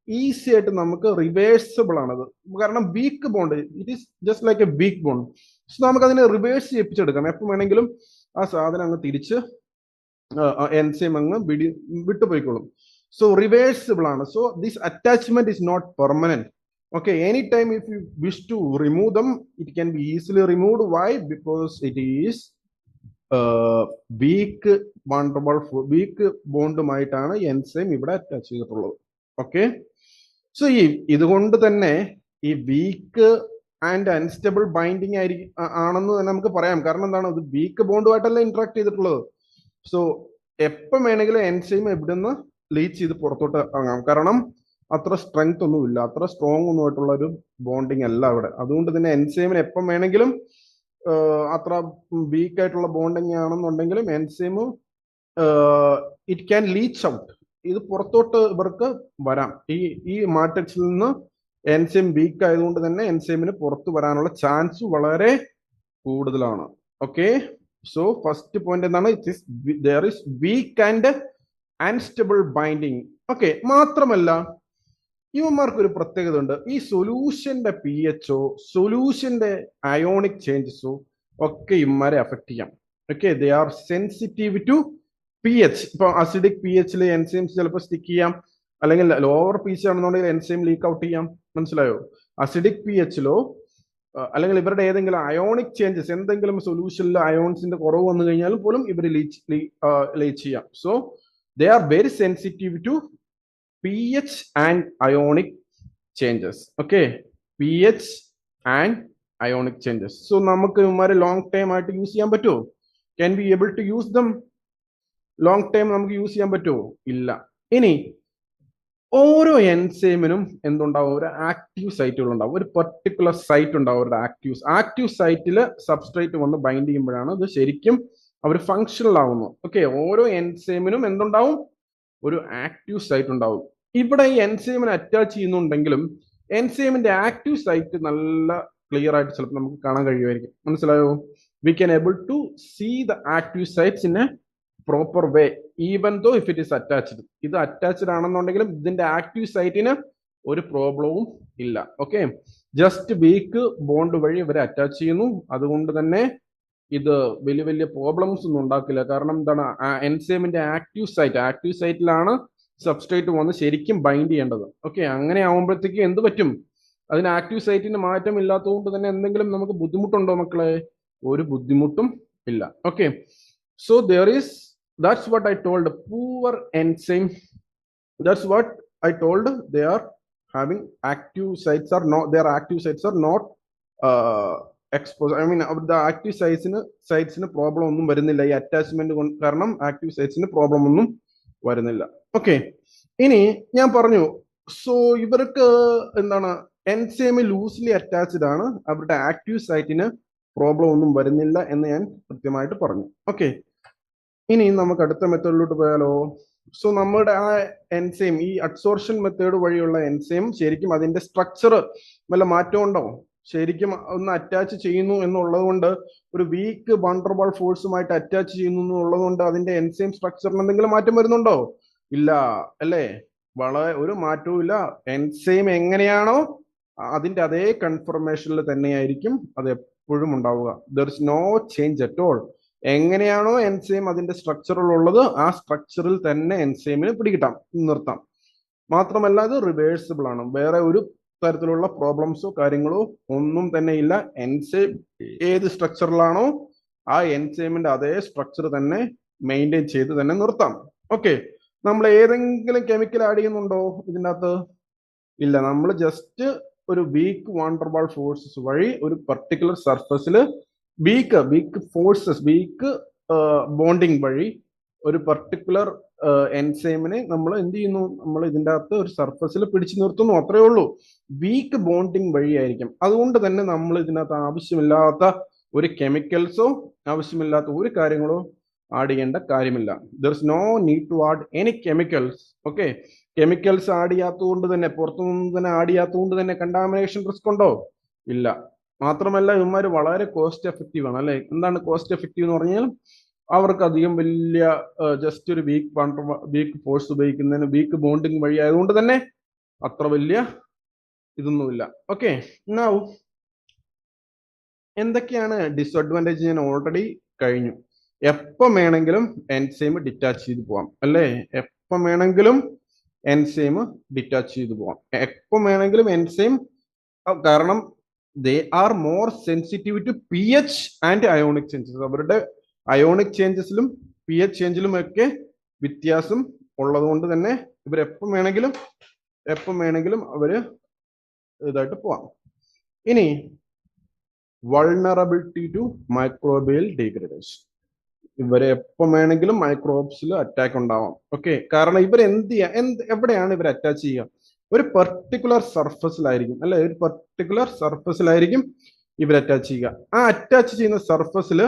ഈസി ആയിട്ട് നമുക്ക് റിവേഴ്സിബിൾ ആണത്. കാരണം week bond, it is just like A week bond. So നമുക്ക് അതിനെ റിവേഴ്സ് ചെയ്യിപ്പിച്ചെടുക്കാം. എപ്പോൾ വേണമെങ്കിലും ആ സാധനം അങ്ങ് തിരിച്ച് എൻസൈം അങ്ങ് വിട്ടുപോയിക്കോളും. സോ റിവേഴ്സിബിൾ ആണ്. So this attachment is not permanent. Okay, anytime if you wish to remove them, it can be easily removed. Why? Because it is weak ബോണ്ടുമായിട്ടാണ് എൻസൈം ഇവിടെ അറ്റാച്ച് ചെയ്തിട്ടുള്ളത്. ഓക്കെ, സോ ഇതുകൊണ്ട് തന്നെ ഈ week and unstable binding ആയിരിക്കും ആണെന്ന് തന്നെ നമുക്ക് പറയാം. കാരണം എന്താണ്? ഇത് വീക്ക് ബോണ്ടുമായിട്ടല്ല ഇന്ററാക്ട് ചെയ്തിട്ടുള്ളത്. സോ എപ്പം വേണമെങ്കിലും എൻസൈം എവിടുന്ന് ലീച്ച് ചെയ്ത് പുറത്തോട്ട് ഇറങ്ങാം. കാരണം അത്ര സ്ട്രെങ്ത് ഒന്നും ഇല്ല, അത്ര സ്ട്രോങ് ഒന്നും ആയിട്ടുള്ള ഒരു ബോണ്ടിങ് അല്ല അവിടെ. അതുകൊണ്ട് തന്നെ എൻസൈമിന് എപ്പം വേണമെങ്കിലും അത്ര വീക്ക് ആയിട്ടുള്ള ബോണ്ടിങ് ആണെന്നുണ്ടെങ്കിലും enzyme it can leach out. ഇത് പുറത്തോട്ട് ഇവർക്ക് വരാം. ഈ മാട്രിക്സിൽ നിന്ന് എൻസൈം വീക്ക് ആയതുകൊണ്ട് തന്നെ എൻസൈമിന് പുറത്തു വരാനുള്ള ചാൻസ് വളരെ കൂടുതലാണ്. ഓക്കെ, സോ ഫസ്റ്റ് പോയിന്റ് എന്താണ്? there is weak and unstable binding. Okay, മാത്രമല്ല ഇവന്മാർക്ക് ഒരു പ്രത്യേകത ഉണ്ട്. ഈ സൊല്യൂഷന്റെ pHO, സൊല്യൂഷന്റെ അയോണിക് ചേഞ്ചസോ ഒക്കെ ഇവന്മാരെ അഫക്ട് ചെയ്യാം. Okay, they are sensitive to pH. ഇപ്പൊ അസിഡിക് pHൽ എൻസൈംസ് ചിലപ്പോൾ സ്റ്റിക്ക് ചെയ്യാം, അല്ലെങ്കിൽ ലോവർ pH ആണെന്നുണ്ടെങ്കിൽ എൻസൈം ലീക്ക് ഔട്ട് ചെയ്യാം. മനസ്സിലായോ? അസിഡിക് pHലോ അല്ലെങ്കിൽ ഇവരുടെ ഏതെങ്കിലും അയോണിക് ചേഞ്ചസ്, എന്തെങ്കിലും സൊല്യൂഷനിൽ അയോൺസിന്റെ കുറവ് വന്നു കഴിഞ്ഞാൽ പോലും ഇവർ ലീച്ച് ചെയ്യാം. So they are very sensitive to pH and ionic changes. Okay, pH and ionic changes. So നമുക്ക് ഇവന്മാരെ ലോങ് ടൈം ആയിട്ട് യൂസ് ചെയ്യാൻ പറ്റുമോ? Can we able to use them long time നമുക്ക് യൂസ് ചെയ്യാൻ പറ്റുമോ? ഇല്ല. ഇനി ഓരോ എൻസൈമിനും എന്തുണ്ടാവും? ഒരു ആക്റ്റീവ് സൈറ്റുകൾ ഉണ്ടാവും, ഒരു പെർട്ടിക്കുലർ സൈറ്റ് ഉണ്ടാവും അവരുടെ ആക്റ്റീവ് സൈറ്റിൽ സബ്സ്ട്രേറ്റ് വന്ന് ബൈൻഡ് ചെയ്യുമ്പോഴാണ് ഇത് ശരിക്കും അവർ ഫങ്ഷണൽ ആവുന്നു. ഓക്കെ, ഓരോ എൻസൈമിനും എന്തുണ്ടാവും? ഒരു ആക്റ്റീവ് സൈറ്റ് ഉണ്ടാവും. ഇവിടെ ഈ എൻസൈമിനെ അറ്റാച്ച് ചെയ്യുന്നുണ്ടെങ്കിലും എൻസൈമിന്റെ ആക്റ്റീവ് സൈറ്റ് നല്ല ക്ലിയർ ആയിട്ട് ചിലപ്പോൾ നമുക്ക് കാണാൻ കഴിയുമായിരിക്കും. മനസ്സിലായോ? We can able to see the active sites in a proper way even though if it is attached. ഇത് അറ്റാച്ച്ഡ് ആണെന്നുണ്ടെങ്കിലും ഇതിന്റെ ആക്റ്റീവ് സൈറ്റിന് ഒരു പ്രോബ്ലവും ഇല്ല. ഓക്കെ, ജസ്റ്റ് വീക്ക് ബോണ്ട് വഴി ഇവരെ അറ്റാച്ച് ചെയ്യുന്നു. അതുകൊണ്ട് തന്നെ ഇത് വലിയ വലിയ പ്രോബ്ലംസ് ഒന്നും ഉണ്ടാക്കില്ല. കാരണം എന്താണ്? എൻസൈമിന്റെ ആക്റ്റീവ് സൈറ്റിലാണ് സബ്സ്ട്രേറ്റ് വന്ന് ശരിക്കും ബൈൻഡ് ചെയ്യേണ്ടത്. ഓക്കെ, അങ്ങനെ ആവുമ്പോഴത്തേക്ക് എന്ത് പറ്റും? അതിന് ആക്റ്റീവ് സൈറ്റിന് മാറ്റം ഇല്ലാത്തതുകൊണ്ട് തന്നെ എന്തെങ്കിലും നമുക്ക് ബുദ്ധിമുട്ടുണ്ടോ മക്കളെ? ഒരു ബുദ്ധിമുട്ടും ഇല്ല. Okay, so that's what I told, poor enzyme, that's what I told, they are having active sites are not, their active sites are not exposed. I mean the active sites ന് പ്രോബ്ലം ഒന്നും വരുന്നില്ല. ഈ attachment കാരണം active സൈറ്റ്സിന് problem ഒന്നും വരുന്നില്ല. Okay, ഇനി ഞാൻ പറഞ്ഞു, സോ ഇവർക്ക് എന്താണ്? എൻസൈം ലൂസ്ലി അറ്റാച്ച്ഡ് ആണ്, അവരുടെ ആക്റ്റീവ് സൈറ്റിന് പ്രോബ്ലം ഒന്നും വരുന്നില്ല എന്ന് ഞാൻ കൃത്യമായിട്ട് പറഞ്ഞു. ഓക്കെ, ഇനി നമുക്ക് അടുത്ത മെത്തേഡിലോട്ട് പോയാലോ? സോ നമ്മുടെ ആ എൻസൈം, ഈ അഡ്സോർഷൻ മെത്തേഡ് വഴിയുള്ള എൻസൈം ശരിക്കും അതിന്റെ സ്ട്രക്ചർ വല്ല മാറ്റം ഉണ്ടോ? ശരിക്കും ഒന്ന് അറ്റാച്ച് ചെയ്യുന്നു എന്നുള്ളത് കൊണ്ട്, ഒരു വീക്ക് വണ്ടർബാൾ ഫോഴ്സുമായിട്ട് അറ്റാച്ച് ചെയ്യുന്നു എന്നുള്ളത് കൊണ്ട് അതിന്റെ എൻസൈം സ്ട്രക്ചറിന് എന്തെങ്കിലും മാറ്റം വരുന്നുണ്ടോ? ഇല്ല അല്ലേ? വളരെ ഒരു മാറ്റവും ഇല്ല. എൻസൈം എങ്ങനെയാണോ അതിന്റെ അതേ കൺഫർമേഷനിൽ തന്നെയായിരിക്കും അത് എപ്പോഴും ഉണ്ടാവുക. There is no change at all. എങ്ങനെയാണോ എൻസൈം അതിന്റെ സ്ട്രക്ചറിൽ ഉള്ളത് ആ സ്ട്രക്ചറിൽ തന്നെ എൻസൈമിന് നിർത്താം. മാത്രമല്ല അത് റിവേഴ്സിബിൾ ആണ്. വേറെ ഒരു തരത്തിലുള്ള പ്രോബ്ലംസോ കാര്യങ്ങളോ ഒന്നും തന്നെ ഇല്ല. എൻസൈം ഏത് സ്ട്രക്ചറിലാണോ ആ എൻസൈമിന്റെ അതേ സ്ട്രക്ചർ തന്നെ മെയിൻറ്റെയിൻ ചെയ്ത് തന്നെ നിർത്താം. ഓക്കെ, നമ്മൾ ഏതെങ്കിലും കെമിക്കൽ ആഡ് ചെയ്യുന്നുണ്ടോ ഇതിൻ്റെ അകത്ത്? ഇല്ല. നമ്മൾ ജസ്റ്റ് ഒരു വീക്ക് വാണ്ടർബാൾ ഫോഴ്സസ് വഴി ഒരു പർട്ടിക്കുലർ സർഫസിൽ വീക്ക് ഫോഴ്സസ്, വീക്ക് ബോണ്ടിങ് വഴി ഒരു പർട്ടിക്കുലർ എൻസൈമിനെ നമ്മൾ എന്ത് ചെയ്യുന്നു? നമ്മൾ ഇതിൻ്റെ അകത്ത് ഒരു സർഫസിൽ പിടിച്ചു നിർത്തുന്നു, അത്രേ ഉള്ളൂ. വീക്ക് ബോണ്ടിങ് വഴിയായിരിക്കും. അതുകൊണ്ട് തന്നെ നമ്മൾ ഇതിനകത്ത് ആവശ്യമില്ലാത്ത ഒരു കെമിക്കൽസോ ആവശ്യമില്ലാത്ത ഒരു കാര്യങ്ങളോ ആഡ് ചെയ്യേണ്ട കാര്യമില്ല. There is no need to add any chemicals. Okay, chemicals add ചെയ്യാത്തതുകൊണ്ട് തന്നെ, പുറത്തുനിന്ന് തന്നെ ആഡ് ചെയ്യാത്തതുകൊണ്ട് തന്നെ കണ്ടാമിനേഷൻ റിസ്ക് ഉണ്ടോ? ഇല്ല. മാത്രമല്ല ഇവന്മാർ വളരെ കോസ്റ്റ് എഫക്റ്റീവ് ആണ്. അല്ലെ? എന്താണ് കോസ്റ്റ് എഫക്റ്റീവ് എന്ന് പറഞ്ഞാൽ? അവർക്ക് അധികം വലിയ ജസ്റ്റ് ഒരു വീക്ക് ഫോഴ്സ് ഉപയോഗിക്കുന്നതിന് വീക്ക് ബോണ്ടിങ് വഴി ആയതുകൊണ്ട് തന്നെ അത്ര വലിയ ഇതൊന്നുമില്ല. ഓക്കെ, നൗ എന്തൊക്കെയാണ് ഡിസ്അഡ്വാൻറ്റേജ് ഞാൻ ഓൾറെഡി കഴിഞ്ഞു. എപ്പം വേണമെങ്കിലും എൻസൈം ഡിറ്റാച്ച് ചെയ്ത് പോവാം അല്ലേ? എപ്പം വേണമെങ്കിലും എൻസൈം ഡിറ്റാച്ച് ചെയ്ത് പോവാം. എപ്പം വേണമെങ്കിലും എൻസൈം, കാരണം they are more sensitive to pH and ionic changes. അവരുടെ അയോണിക് ചേഞ്ചസിലും പി എച്ച് ചേഞ്ചിലും ഒക്കെ വ്യത്യാസം ഉള്ളതുകൊണ്ട് തന്നെ ഇവർ എപ്പം വേണമെങ്കിലും അവര് ഇതായിട്ട് പോവാം. ഇനി വൾണറബിലിറ്റി ടു മൈക്രോബിയൽ ഡീഗ്രഡേഷൻ. ഇവരെ എപ്പം വേണമെങ്കിലും മൈക്രോബ്സിൽ അറ്റാക്ക് ഉണ്ടാവാം. ഓക്കെ, കാരണം ഇവർ എവിടെയാണ് ഇവർ അറ്റാച്ച് ചെയ്യുക? ഒരു പെർട്ടിക്കുലർ സർഫസിലായിരിക്കും അല്ലെ? ഒരു പെർട്ടിക്കുലർ സർഫസിലായിരിക്കും ഇവർ അറ്റാച്ച് ചെയ്യുക. ആ അറ്റാച്ച് ചെയ്യുന്ന സർഫസിൽ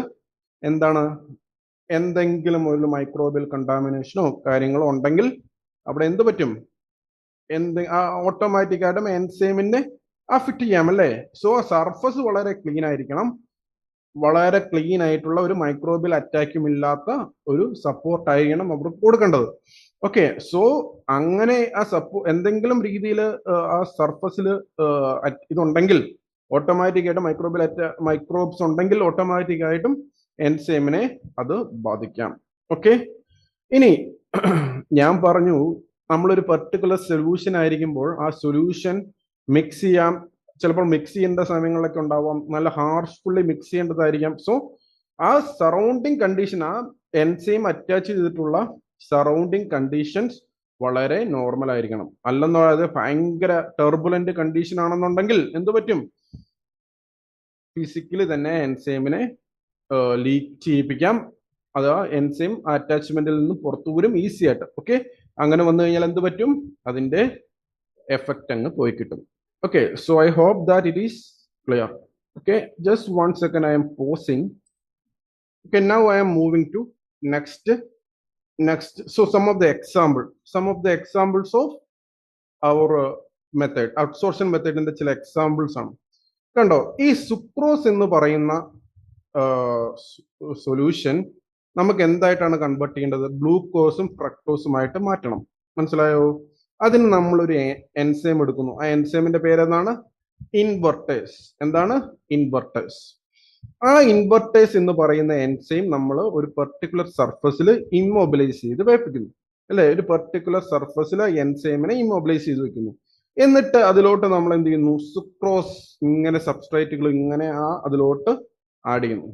എന്താണ്? എന്തെങ്കിലും ഒരു മൈക്രോബിയൽ കണ്ടാമിനേഷനോ കാര്യങ്ങളോ ഉണ്ടെങ്കിൽ അവിടെ എന്ത് പറ്റും? ഓട്ടോമാറ്റിക് ആയിട്ടും എൻസൈമിനെ അഫക്റ്റ് ചെയ്യാം അല്ലേ? സോ സർഫസ് വളരെ ക്ലീൻ ആയിരിക്കണം. വളരെ ക്ലീൻ ആയിട്ടുള്ള ഒരു മൈക്രോബിയൽ അറ്റാക്കും ഇല്ലാത്ത ഒരു സപ്പോർട്ട് ആയിരിക്കണം അവർക്ക് കൊടുക്കേണ്ടത്. ഓക്കെ, സോ അങ്ങനെ ആ എന്തെങ്കിലും രീതിയിൽ ആ സർഫസിൽ ഇതുണ്ടെങ്കിൽ ഓട്ടോമാറ്റിക് ആയിട്ട് മൈക്രോബ്സ് ഉണ്ടെങ്കിൽ ഓട്ടോമാറ്റിക് ആയിട്ടും എൻസൈമിനെ അത് ബാധിക്കാം. ഓക്കെ, ഇനി ഞാൻ പറഞ്ഞു നമ്മളൊരു പർട്ടിക്കുലർ സൊല്യൂഷൻ ആയിരിക്കുമ്പോൾ ആ സൊല്യൂഷൻ മിക്സ് ചെയ്യാം. ചിലപ്പോൾ മിക്സ് ചെയ്യേണ്ട സമയങ്ങളിലൊക്കെ ഉണ്ടാവാം, നല്ല ഹാർഷ്ഫുള്ളി മിക്സ് ചെയ്യേണ്ടതായിരിക്കാം. സോ ആ സറൗണ്ടിങ് കണ്ടീഷൻ, ആ എൻസൈം അറ്റാച്ച് ചെയ്തിട്ടുള്ള സറൗണ്ടിങ് കണ്ടീഷൻസ് വളരെ നോർമൽ ആയിരിക്കണം. അല്ലെന്നത് ഭയങ്കര ടെർബുലന്റ് കണ്ടീഷൻ ആണെന്നുണ്ടെങ്കിൽ എന്ത് പറ്റും? ഫിസിക്കലി തന്നെ എൻസൈമിനെ ലീക്ക് ചെയ്യിപ്പിക്കാം. അത് എൻസൈം അറ്റാച്ച്മെന്റിൽ നിന്ന് പുറത്തു വരും ഈസി ആയിട്ട്. ഓക്കെ, അങ്ങനെ വന്നു കഴിഞ്ഞാൽ എന്ത് പറ്റും? അതിന്റെ എഫക്റ്റ് അങ്ങ് പോയി കിട്ടും. Okay, so I hope that it is clear. Okay, just 1 second, I am pausing. Okay, now I am moving to next. So some of the examples of our method, absorption method in the ചില examples ആണ്. കണ്ടോ, ഈ sucrose എന്ന് പറയുന്ന solution നമുക്ക് എന്തായിട്ടാണ് convert ചെയ്യേണ്ടത്? ഗ്ലൂക്കോസും ഫ്രക്ടോസുമായിട്ട് മാറ്റണം. മനസ്സിലായോ? അതിന് നമ്മളൊരു എൻസൈം എടുക്കുന്നു. ആ എൻസൈമിന്റെ പേരെന്താണ്? ഇൻവെർട്ടേഴ്സ്. എന്താണ്? ഇൻവെർട്ടേഴ്സ്. ആ ഇൻവെർട്ടേഴ്സ് എന്ന് പറയുന്ന എൻസൈം നമ്മൾ ഒരു പെർട്ടിക്കുലർ സർഫസിൽ ഇമ്മൊബിലൈസ് ചെയ്ത് വെപ്പിക്കുന്നു, അല്ലെ? ഒരു പെർട്ടിക്കുലർ സർഫസിൽ എൻസൈമിനെ ഇമ്മൊബിലൈസ് ചെയ്ത് വെക്കുന്നു. എന്നിട്ട് അതിലോട്ട് നമ്മൾ എന്ത് ചെയ്യുന്നു? സുക്രോസ് ഇങ്ങനെ സബ്സ്ട്രേറ്റുകൾ ഇങ്ങനെ അതിലോട്ട് ആഡ് ചെയ്യുന്നു.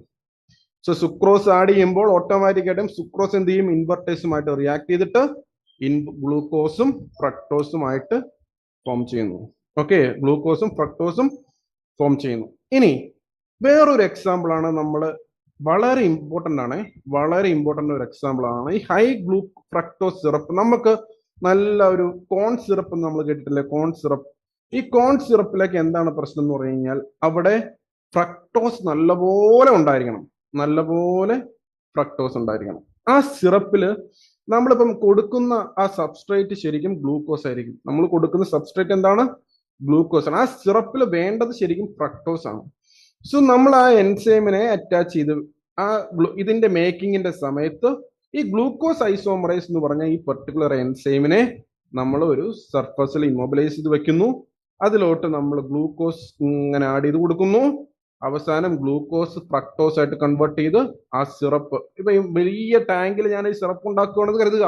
സോ സുക്രോസ് ആഡ് ചെയ്യുമ്പോൾ ഓട്ടോമാറ്റിക്കായിട്ടും സുക്രോസ് എന്ത് ചെയ്യും? ഇൻവെർട്ടേഴ്സുമായിട്ട് റിയാക്ട് ചെയ്തിട്ട് ഗ്ലൂക്കോസും ഫ്രക്ടോസുമായിട്ട് ഫോം ചെയ്യുന്നു. ഓക്കെ, ഗ്ലൂക്കോസും ഫ്രക്ടോസും ഫോം ചെയ്യുന്നു. ഇനി വേറൊരു എക്സാമ്പിൾ ആണ്, നമ്മൾ വളരെ ഇമ്പോർട്ടൻ്റ് ഒരു എക്സാമ്പിൾ ആണ് ഈ ഹൈ ഫ്രക്ടോസ് സിറപ്പ്. നമുക്ക് നല്ല ഒരു കോൺ സിറപ്പ് നമ്മൾ കേട്ടിട്ടില്ലേ? കോൺ സിറപ്പ്. ഈ കോൺ സിറപ്പിലേക്ക് എന്താണ് പ്രശ്നം എന്ന് പറഞ്ഞു കഴിഞ്ഞാൽ അവിടെ ഫ്രക്ടോസ് നല്ലപോലെ ഉണ്ടായിരിക്കണം. ആ സിറപ്പില് നമ്മളിപ്പം കൊടുക്കുന്ന ആ സബ്സ്ട്രേറ്റ് ശരിക്കും ഗ്ലൂക്കോസ് ആയിരിക്കും. നമ്മൾ കൊടുക്കുന്ന സബ്സ്ട്രേറ്റ് എന്താണ്? ഗ്ലൂക്കോസ് ആണ്. ആ സിറപ്പിൽ വേണ്ടത് ശരിക്കും ഫ്രക്ടോസ് ആണ്. സോ നമ്മൾ ആ എൻസൈമിനെ അറ്റാച്ച് ചെയ്ത് ഇതിന്റെ മേക്കിങ്ങിന്റെ സമയത്ത് ഈ ഗ്ലൂക്കോസ് ഐസോമറൈസ് എന്ന് പറഞ്ഞ ഈ പെർട്ടിക്കുലർ എൻസൈമിനെ നമ്മൾ ഒരു സർഫസിൽ ഇമ്മൊബിലൈസ് ചെയ്ത് വെക്കുന്നു. അതിലോട്ട് നമ്മൾ ഗ്ലൂക്കോസ് ഇങ്ങനെ ആഡ് ചെയ്ത് കൊടുക്കുന്നു. അവസാനം ഗ്ലൂക്കോസ് ഫ്രക്ടോസ് ആയിട്ട് കൺവേർട്ട് ചെയ്ത് ആ സിറപ്പ്, ഇപ്പൊ വലിയ ടാങ്കിൽ ഞാൻ ഈ സിറപ്പ് ഉണ്ടാക്കുകയാണെന്ന് കരുതുക.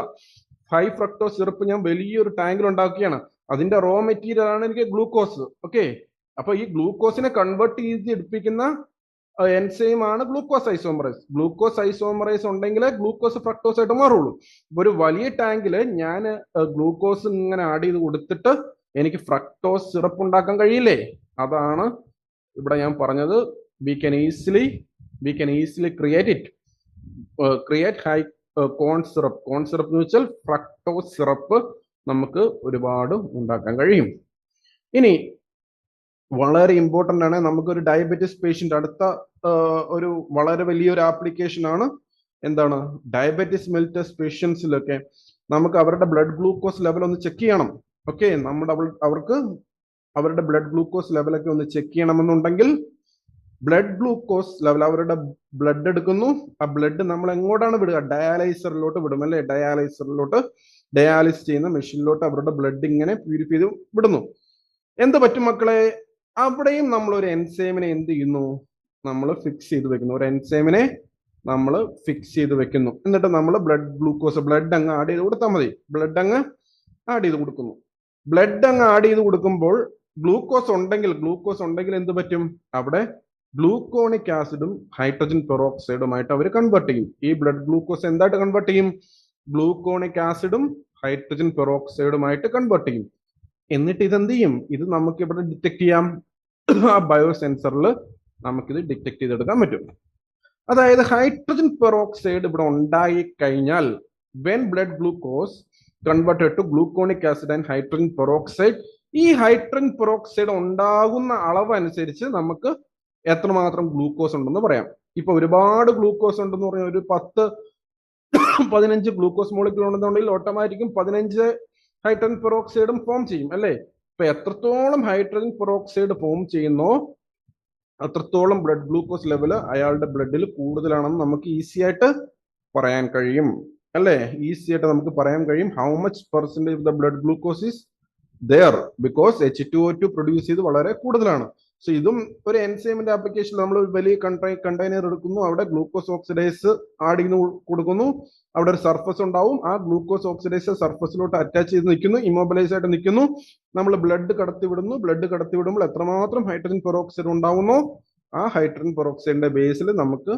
ഹൈ ഫ്രക്ടോസ് സിറപ്പ് ഞാൻ വലിയൊരു ടാങ്കിൽ ഉണ്ടാക്കുകയാണ്. അതിന്റെ റോ മെറ്റീരിയൽ ആണ് എനിക്ക് ഗ്ലൂക്കോസ്. ഓക്കെ, അപ്പൊ ഈ ഗ്ലൂക്കോസിനെ കൺവേർട്ട് ചെയ്ത് എടുപ്പിക്കുന്ന എൻസൈം ആണ് ഗ്ലൂക്കോസ് ഐസോമറൈസ്. ഗ്ലൂക്കോസ് ഐസോമറൈസ് ഉണ്ടെങ്കിൽ ഗ്ലൂക്കോസ് ഫ്രക്ടോസ് ആയിട്ട് മാറുള്ളൂ. ഒരു വലിയ ടാങ്കിൽ ഞാൻ ഗ്ലൂക്കോസ് ഇങ്ങനെ ആഡ് ചെയ്ത് കൊടുത്തിട്ട് എനിക്ക് ഫ്രക്ടോസ് സിറപ്പ് ഉണ്ടാക്കാൻ കഴിയില്ലേ? അതാണ് ഇവിടെ ഞാൻ പറഞ്ഞത്. V can easily create high cone syrup. Cone syrup എന്ന് വെച്ചാൽ ഫ്രക്ടോസ് സിറപ്പ് നമുക്ക് ഒരുപാട് ഉണ്ടാക്കാൻ കഴിയും. ഇനി വളരെ ഇമ്പോർട്ടൻ്റ് ആണ്, നമുക്കൊരു ഡയബറ്റിസ് പേഷ്യന്റ്, അടുത്ത ഒരു വളരെ വലിയൊരു ആപ്ലിക്കേഷൻ ആണ്. എന്താണ്? ഡയബറ്റിസ് മെലിറ്റസ് പേഷ്യൻസിലൊക്കെ നമുക്ക് അവരുടെ ബ്ലഡ് ഗ്ലൂക്കോസ് ലെവൽ ഒന്ന് ചെക്ക് ചെയ്യണം. ഓക്കെ, അവർക്ക് അവരുടെ ബ്ലഡ് ഗ്ലൂക്കോസ് ലെവലൊക്കെ ഒന്ന് ചെക്ക് ചെയ്യണമെന്നുണ്ടെങ്കിൽ ബ്ലഡ് ഗ്ലൂക്കോസ് ലെവൽ, അവരുടെ ബ്ലഡ് എടുക്കുന്നു. ആ ബ്ലഡ് നമ്മൾ എങ്ങോട്ടാണ് വിടുക? ഡയാലൈസറിലോട്ട് വിടും, അല്ലെ? ഡയാലിസ് ചെയ്യുന്ന മെഷീനിലോട്ട് അവരുടെ ബ്ലഡ് ഇങ്ങനെ പ്യൂരിഫൈ ചെയ്ത് വിടുന്നു. എന്ത് പറ്റും മക്കളെ? അവിടെയും നമ്മൾ ഒരു എൻസൈമിനെ എന്ത് ചെയ്യുന്നു? നമ്മൾ ഫിക്സ് ചെയ്ത് വെക്കുന്നു. ഒരു എൻസൈമിനെ നമ്മൾ ഫിക്സ് ചെയ്ത് വെക്കുന്നു. എന്നിട്ട് നമ്മൾ ബ്ലഡ് അങ്ങ് ആഡ് ചെയ്ത് കൊടുത്താൽ മതി. ബ്ലഡ് അങ്ങ് ആഡ് ചെയ്ത് കൊടുക്കുമ്പോൾ ഗ്ലൂക്കോസ് ഉണ്ടെങ്കിൽ എന്ത് പറ്റും? അവിടെ ഗ്ലൂക്കോണിക് ആസിഡും ഹൈഡ്രജൻ പെറോക്സൈഡുമായിട്ട് അവർ കൺവേർട്ട് ചെയ്യും. ഈ ബ്ലഡ് ഗ്ലൂക്കോസ് എന്തായിട്ട് കൺവേർട്ട് ചെയ്യും? ഗ്ലൂക്കോണിക് ആസിഡും ഹൈഡ്രജൻ പെറോക്സൈഡുമായിട്ട് കൺവേർട്ട് ചെയ്യും. എന്നിട്ട് ഇതെന്ത് ചെയ്യും? ഇത് നമുക്ക് ഇവിടെ ഡിറ്റക്ട് ചെയ്യാം. ആ ബയോസെൻസറിൽ നമുക്കിത് ഡിറ്റക്ട് ചെയ്തെടുക്കാൻ പറ്റും. അതായത് ഹൈഡ്രജൻ പെറോക്സൈഡ് ഇവിടെ ഉണ്ടായി കഴിഞ്ഞാൽ when blood glucose converted to gluconic acid and hydrogen peroxide, ഈ ഹൈഡ്രജൻ പെറോക്സൈഡ് ഉണ്ടാകുന്ന അളവ് അനുസരിച്ച് നമുക്ക് എത്രമാത്രം ഗ്ലൂക്കോസ് ഉണ്ടെന്ന് പറയാം. ഇപ്പൊ ഒരുപാട് ഗ്ലൂക്കോസ് ഉണ്ടെന്ന് പറഞ്ഞാൽ ഒരു 10-15 ഗ്ലൂക്കോസ് മോളിക്യൂൾ ഉണ്ടെന്നുണ്ടെങ്കിൽ ഓട്ടോമാറ്റിക്കും 15 ഹൈഡ്രജൻ പെറോക്സൈഡും ഫോം ചെയ്യും, അല്ലേ? ഇപ്പൊ എത്രത്തോളം ഹൈഡ്രജൻ പെറോക്സൈഡ് ഫോം ചെയ്യുന്നോ അത്രത്തോളം ബ്ലഡ് ഗ്ലൂക്കോസ് ലെവല് അയാളുടെ ബ്ലഡിൽ കൂടുതലാണെന്ന് നമുക്ക് ഈസി ആയിട്ട് പറയാൻ കഴിയും, അല്ലേ? ഈസി ആയിട്ട് നമുക്ക് പറയാൻ കഴിയും how much percentage of the blood glucose is there, because H2O2 produce ചെയ്ത് വളരെ കൂടുതലാണ്. സോ ഇതും ഒരു എൻസൈമിന്റെ ആപ്ലിക്കേഷൻ. നമ്മൾ ഒരു വലിയ കണ്ടെയ്നർ എടുക്കുന്നു, അവിടെ ഗ്ലൂക്കോസ് ഓക്സിഡൈസ് ആഡ് ചെയ്ത് കൊടുക്കുന്നു, അവിടെ ഒരു സർഫസ് ഉണ്ടാവും. ആ ഗ്ലൂക്കോസ് ഓക്സിഡൈസ് സർഫസിലോട്ട് അറ്റാച്ച് ചെയ്ത് നിൽക്കുന്നു, ഇമ്മൊബിലൈസ് ആയിട്ട് നിൽക്കുന്നു. നമ്മൾ ബ്ലഡ് കടത്തിവിടുമ്പോൾ എത്രമാത്രം ഹൈഡ്രജൻ പെറോക്സൈഡ് ഉണ്ടാവുന്നോ ആ ഹൈഡ്രജൻ പെറോക്സൈഡിന്റെ ബേസിൽ നമുക്ക്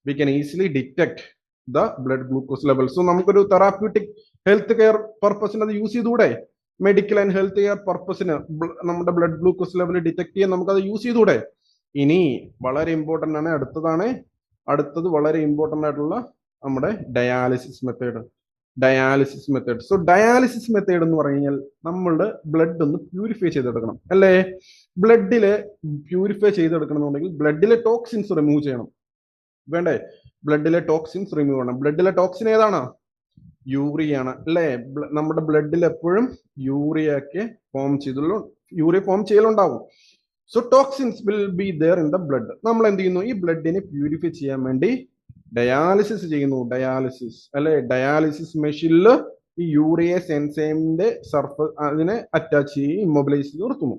we can easily detect the blood glucose level. So നമുക്കൊരു തെറാപ്യൂട്ടിക് ഹെൽത്ത് കെയർ പർപ്പസിന് അത് യൂസ് ചെയ്തുകൂടെ? മെഡിക്കൽ ആൻഡ് ഹെൽത്ത് കെയർ പർപ്പസിന് നമ്മുടെ ബ്ലഡ് ഗ്ലൂക്കോസ് ലെവൽ ഡിറ്റക്ട് ചെയ്യാൻ നമുക്കത് യൂസ് ചെയ്തുകൂടെ? ഇനി വളരെ ഇമ്പോർട്ടന്റ് ആണ്, അടുത്തത് വളരെ ഇമ്പോർട്ടന്റ് ആയിട്ടുള്ള നമ്മുടെ dialysis method. So dialysis method എന്ന് പറഞ്ഞു കഴിഞ്ഞാൽ നമ്മളുടെ ബ്ലഡ് ഒന്ന് പ്യൂരിഫൈ ചെയ്തെടുക്കണം അല്ലേ? ബ്ലഡില് പ്യൂരിഫൈ ചെയ്തെടുക്കണമെന്നുണ്ടെങ്കിൽ ബ്ലഡിലെ ടോക്സിൻസ് റിമൂവ് ചെയ്യണം, വേണ്ടേ? ബ്ലഡിലെ ടോക്സിൻസ് റിമൂവ് ചെയ്യണം. ബ്ലഡിലെ ടോക്സിൻ ഏതാണ്? യൂറിയാണ് അല്ലേ? നമ്മുടെ ബ്ലഡിൽ എപ്പോഴും യൂറിയ ഫോം ചെയ്യലുണ്ടാവും. So toxins will be there in the blood. നമ്മൾ എന്ത് ചെയ്യുന്നു? ഈ ബ്ലഡിനെ പ്യൂരിഫൈ ചെയ്യാൻ വേണ്ടി ഡയാലിസിസ് ചെയ്യുന്നു. അല്ലെ? ഡയാലിസിസ് മെഷീനിൽ ഈ യൂറിയസ് എൻസൈമിന്റെ സർഫസ് അതിനെ അറ്റാച്ച് ചെയ്ത് ഇമ്മൊബിലൈസ് ചെയ്ത് നിർത്തുന്നു.